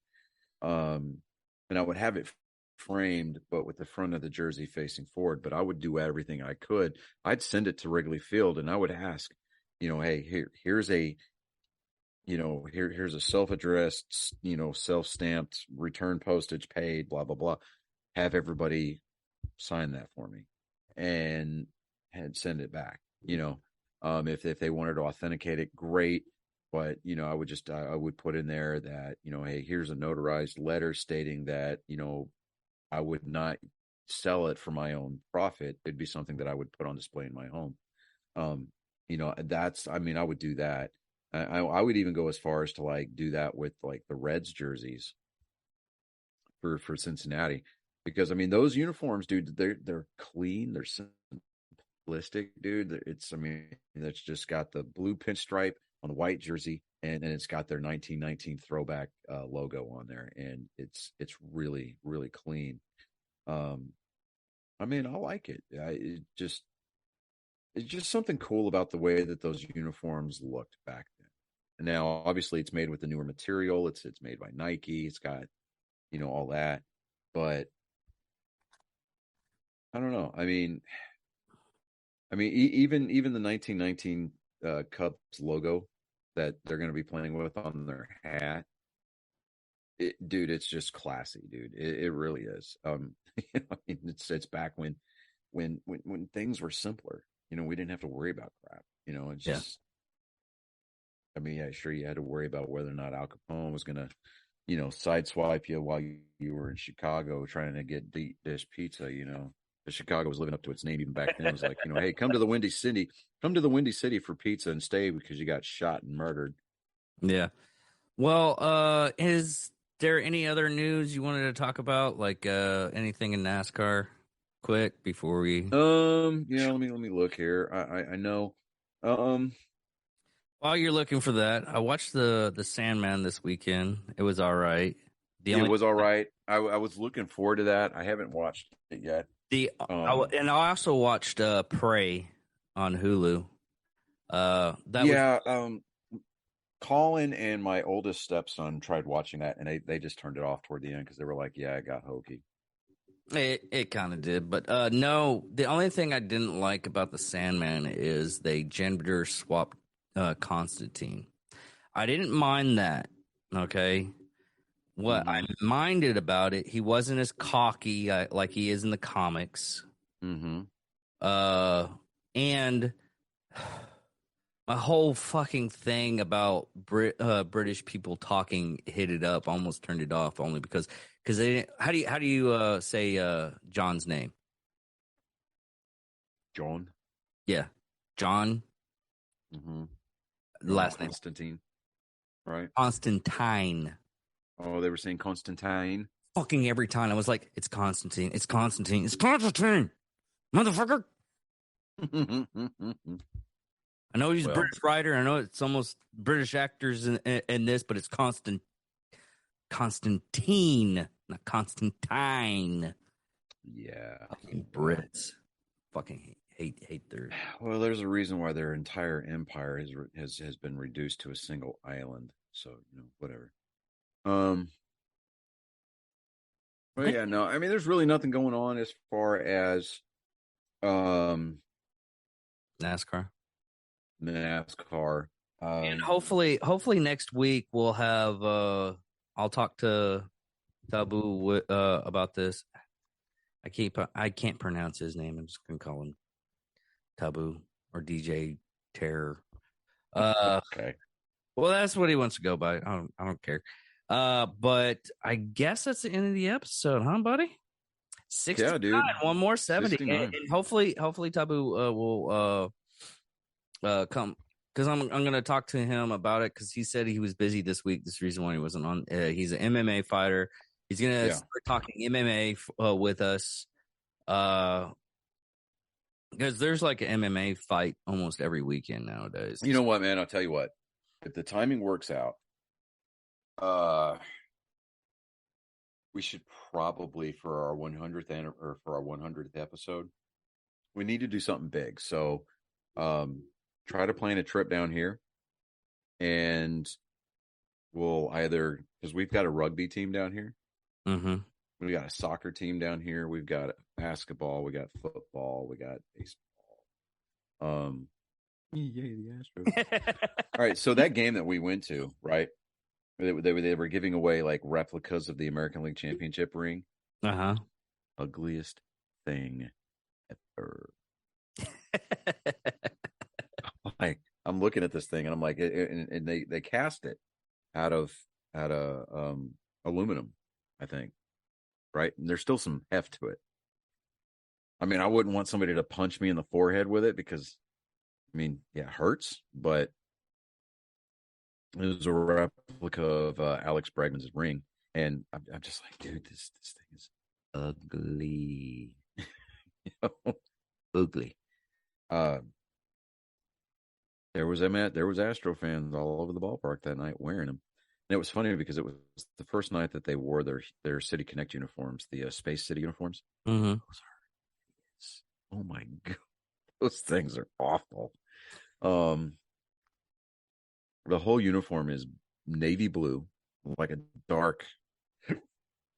And I would have it framed, but with the front of the jersey facing forward. But I would do everything I could. I'd send it to Wrigley Field and I would ask, hey, here's a self-addressed, self-stamped, return postage paid, blah, blah, blah. Have everybody sign that for me and send it back. If they wanted to authenticate it, great. But, I would put in there that, hey, here's a notarized letter stating that, I would not sell it for my own profit. It'd be something that I would put on display in my home. I would do that. I would even go as far as to like do that with like the Reds jerseys for Cincinnati, because I mean those uniforms, dude, they're clean, they're simplistic, dude. That's just got the blue pinstripe on the white jersey, and it's got their 1919 throwback logo on there, and it's really really clean. I like it. It's just something cool about the way that those uniforms looked back then. And now, obviously, it's made with the newer material. It's made by Nike. It's got, all that. But I don't know. Even the 1919 Cubs logo that they're going to be playing with on their hat, dude, it's just classy, dude. It really is. It's back when things were simpler. We didn't have to worry about crap. It's just. Sure, you had to worry about whether or not Al Capone was going to, sideswipe you while you were in Chicago trying to get deep dish pizza. Chicago was living up to its name even back then. It was like, hey, come to the Windy City for pizza and stay because you got shot and murdered. Yeah. Well, is there any other news you wanted to talk about, like anything in NASCAR? Quick before we. Let me look here. I know. While you're looking for that, I watched the Sandman this weekend. It was all right. It was all right. I was looking forward to that. I haven't watched it yet. And I also watched Prey on Hulu. Colin and my oldest stepson tried watching that, and they just turned it off toward the end because they were like, "Yeah, it got hokey." It kind of did, but no. The only thing I didn't like about the Sandman is they gender swapped Constantine. I didn't mind that. Okay. What I minded about it, he wasn't as cocky like he is in the comics. Mm-hmm. And my whole fucking thing about British people talking hit it up, almost turned it off only because they didn't. How do you say John's name? John. Yeah, John. Mm-hmm. Last name Constantine. Right. Constantine. Oh, they were saying Constantine. Fucking every time I was like, it's Constantine. It's Constantine. It's Constantine. Motherfucker. I know he's a British writer. I know it's almost British actors in this, but it's Constantine, not Constantine. Yeah. Fucking Brits. Fucking hate their. Well, there's a reason why their entire empire has been reduced to a single island. So, whatever. Well, yeah, no. There's really nothing going on as far as NASCAR. And hopefully next week we'll have I'll talk to Taboo about this. I can't pronounce his name. I'm just gonna call him Taboo or DJ Terror. Okay. Well, that's what he wants to go by. I don't care. But I guess that's the end of the episode, huh, buddy? 69, Yeah, dude. one more 70. 69. And hopefully Taboo will come, because I'm gonna talk to him about it, because he said he was busy this week. This is the reason why he wasn't on. He's an MMA fighter. He's gonna start talking MMA with us. Because there's like an MMA fight almost every weekend nowadays. You know what, man? I'll tell you what. If the timing works out, we should probably for our 100th or for our 100th episode, we need to do something big. So, try to plan a trip down here, and we'll either, because we've got a rugby team down here. Mm-hmm. We got a soccer team down here. We've got basketball. We got football. We got baseball. Yay, the Astros. All right. So that game that we went to, right? They were giving away like replicas of the American League Championship ring. Uh-huh. Ugliest thing ever. Like, I'm looking at this thing and I'm like, and they cast it out of aluminum, I think. Right? And there's still some heft to it. I mean, I wouldn't want somebody to punch me in the forehead with it because, I mean, yeah, it hurts, but it was a replica of Alex Bregman's ring. And I'm just like, dude, this thing is ugly. You know? Ugly. There was Astro fans all over the ballpark that night wearing them. And it was funny because it was the first night that they wore their City Connect uniforms, the Space City uniforms. Mm-hmm. Oh my God. Those things are awful. The whole uniform is navy blue, like a dark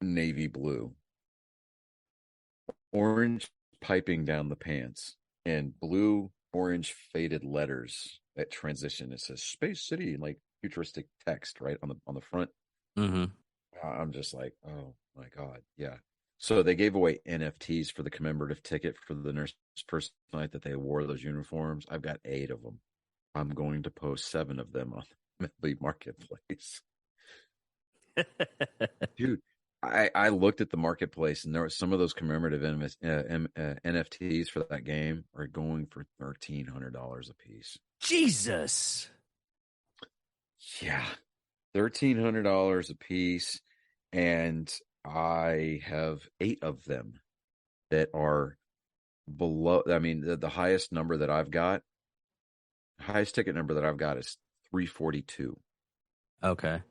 navy blue, orange piping down the pants, and blue orange faded letters that transition. It says Space City, like futuristic text right on the front. Mm-hmm. I'm just like, oh my God, yeah. So they gave away NFTs for the commemorative ticket for the nurse first night that they wore those uniforms. I've got 8 of them. I'm going to post 7 of them on MLB Marketplace. Dude, I looked at the marketplace and there were some of those commemorative NFTs for that game are going for $1,300 a piece. Jesus. Yeah. $1,300 a piece. And I have 8 of them that are below. I mean, the highest number that I've got, highest ticket number that I've got is 342. Okay.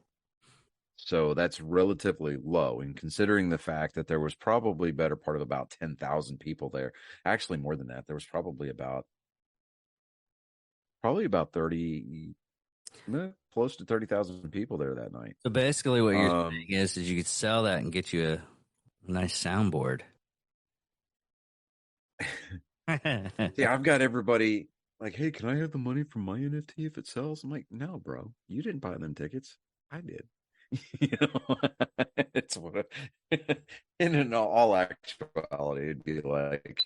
So that's relatively low. And considering the fact that there was probably better part of about 10,000 people there, actually more than that, there was probably about 30, close to 30,000 people there that night. So basically what you're saying is you could sell that and get you a nice soundboard. Yeah, I've got everybody like, hey, can I have the money from my NFT if it sells? I'm like, no, bro, you didn't buy them tickets. I did. You know, it's what in all actuality, it'd be like,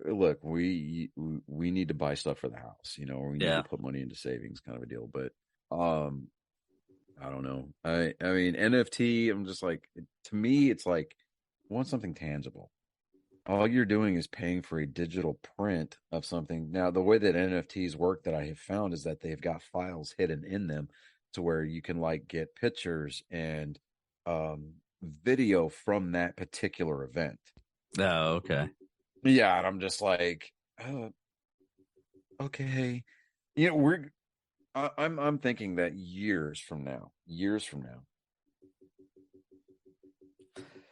look, we need to buy stuff for the house, you know, or we need to put money into savings, kind of a deal. But I don't know. I mean, NFT, I'm just like, to me, it's like, I want something tangible. All you're doing is paying for a digital print of something. Now, the way that NFTs work that I have found is that they've got files hidden in them to where you can like get pictures and video from that particular event. Oh, okay. Yeah, and I'm just like, okay. You know, I'm thinking that years from now,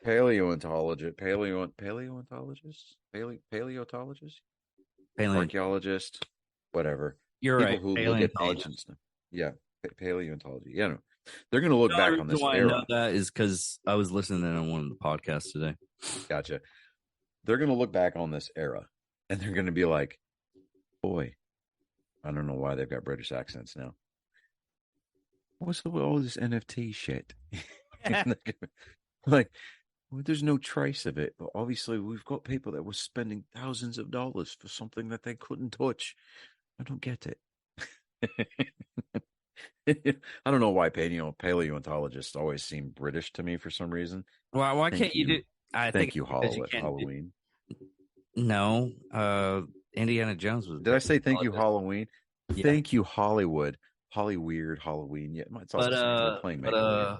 paleontologist, archaeologist, whatever. You're people right. who look at ancient stuff. Yeah, paleontology. Yeah, no, they're going to look back on this why era. I know that is because I was listening on one of the podcasts today. Gotcha. They're going to look back on this era, and they're going to be like, "Boy, I don't know why they've got British accents now. What's with all this NFT shit?" Like, well, there's no trace of it. But obviously, we've got people that were spending thousands of dollars for something that they couldn't touch. I don't get it. I don't know why paleontologists always seem British to me for some reason. Why Thank can't you do? I Thank think you, because you can't do- Halloween. No, Indiana Jones was. Did I say thank you, British. Halloween? Yeah. Thank you, Hollywood. Hollyweird, Halloween. Yeah, it's all the same. They're playing make believe.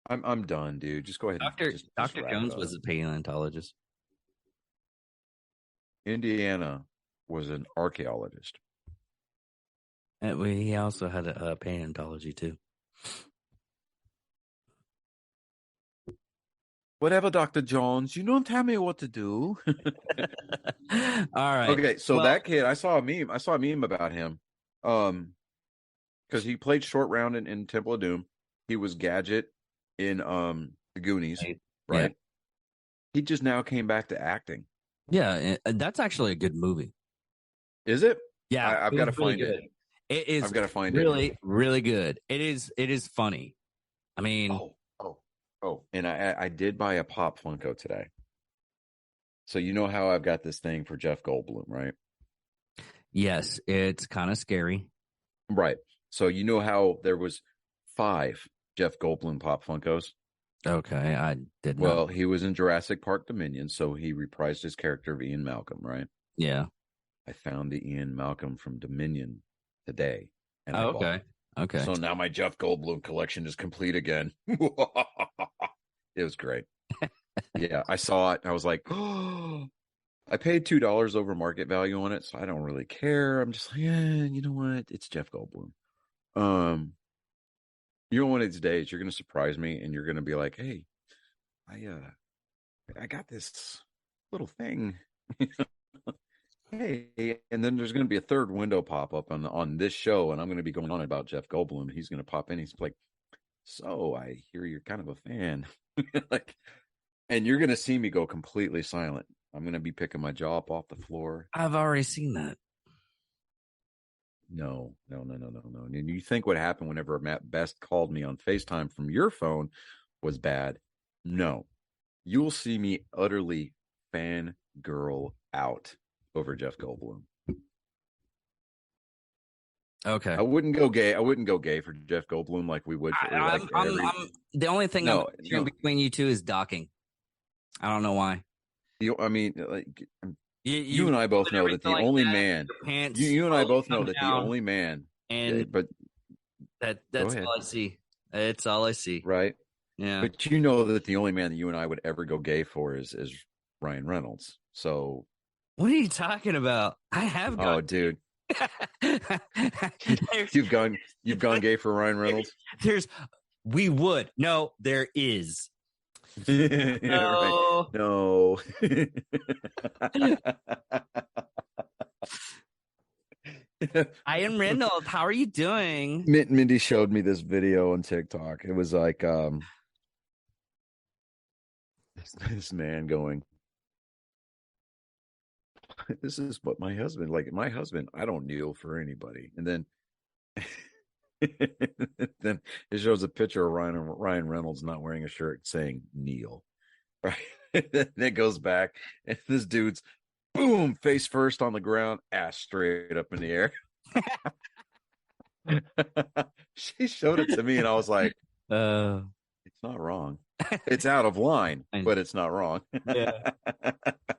I'm done, dude. Just go ahead. Dr. wrap Jones it up. was a paleontologist. Indiana was an archaeologist. And he also had a paleontology too. Whatever, Dr. Jones. You don't tell me what to do. All right. Okay, so that kid, I saw a meme about him. Because he played Short Round in Temple of Doom. He was Gadget in The Goonies, right? Yeah. He just now came back to acting. Yeah, that's actually a good movie. Is it? Yeah, I've got to find good. it. It is. I've got to find it. Really good. It is funny. I mean, and I did buy a Pop Funko today. So you know how I've got this thing for Jeff Goldblum, right? Yes, it's kind of scary. Right. So you know how there was 5 Jeff Goldblum Pop Funkos? Okay, I did not. Well, he was in Jurassic Park Dominion, so he reprised his character of Ian Malcolm, right? Yeah. I found the Ian Malcolm from Dominion today. And okay. Okay. So now my Jeff Goldblum collection is complete again. It was great. Yeah, I saw it. I was like, oh, I paid $2 over market value on it, so I don't really care. I'm just like, yeah, you know what? It's Jeff Goldblum. You know, one of these days you're going to surprise me, and you're going to be like, hey, I got this little thing. Hey, and then there's going to be a third window pop up on this show, and I'm going to be going on about Jeff Goldblum. He's going to pop in. He's like, so I hear you're kind of a fan, like, and you're going to see me go completely silent. I'm going to be picking my jaw up off the floor. I've already seen that. No. And you think what happened whenever Matt Best called me on FaceTime from your phone was bad? No, you'll see me utterly fangirl out over Jeff Goldblum. Okay. I wouldn't go gay for Jeff Goldblum like we would for the only thing between you two is docking. I don't know why. I mean, like you and I both know that the only man. You and I both know that the only man. And but that's all I see. It's all I see. Right. Yeah. But you know that the only man that you and I would ever go gay for is Ryan Reynolds. So. What are you talking about? I have gone. Oh, dude. You've gone gay for Ryan Reynolds? There is. No. No. Ryan Reynolds, how are you doing? Mindy showed me this video on TikTok. It was like this man going, this is what my husband, I don't kneel for anybody. And then then it shows a picture of Ryan Reynolds not wearing a shirt saying kneel. Right. Then it goes back and this dude's boom, face first on the ground, ass straight up in the air. She showed it to me and I was like, it's not wrong. It's out of line, but it's not wrong. Yeah.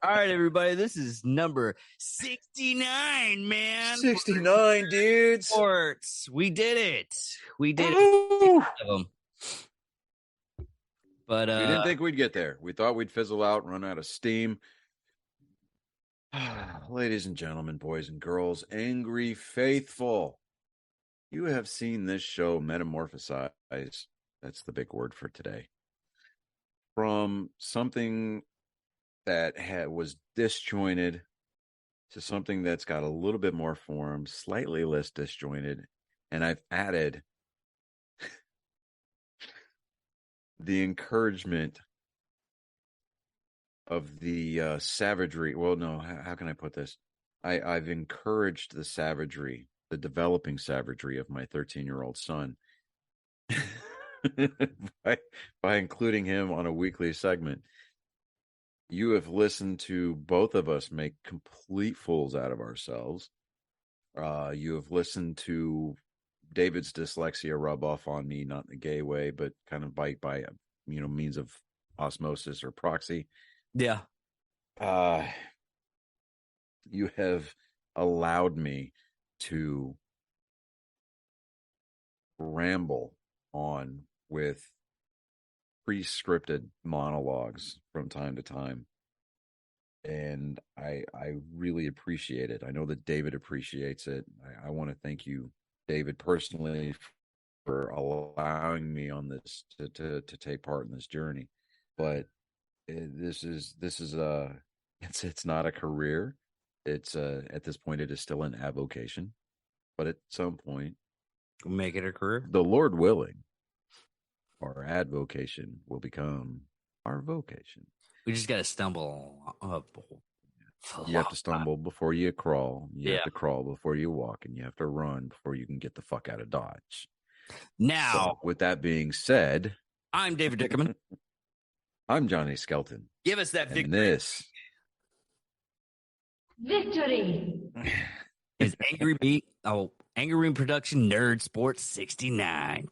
All right, everybody. This is number 69, man. 69, dudes. Sports. We did it. It. But we didn't think we'd get there. We thought we'd fizzle out, run out of steam. Ladies and gentlemen, boys and girls, angry faithful, you have seen this show metamorphosize. That's the big word for today. From something that was disjointed to something that's got a little bit more form, slightly less disjointed, and I've added the encouragement of the savagery. Well, no, how can I put this? I've encouraged the savagery, the developing savagery of my 13-year-old son by including him on a weekly segment. You have listened to both of us make complete fools out of ourselves. You have listened to David's dyslexia rub off on me, not in a gay way, but kind of by means of osmosis or proxy. Yeah. You have allowed me to ramble on with pre-scripted monologues from time to time, and I really appreciate it. I know that David appreciates it. I want to thank you, David, personally, for allowing me on this to take part in this journey. But this is it's not a career. It's at this point it is still an avocation, but at some point, Make it a career. the Lord willing, our advocation will become our vocation. We just got to stumble up. You have to stumble before you crawl. You Yeah. have to crawl before you walk, and you have to run before you can get the fuck out of Dodge. Now, So, with that being said, I'm David Dickerman. I'm Johnny Skelton, Give us that and victory. this Victory! is Angry Bean Production Nerd Sports 69.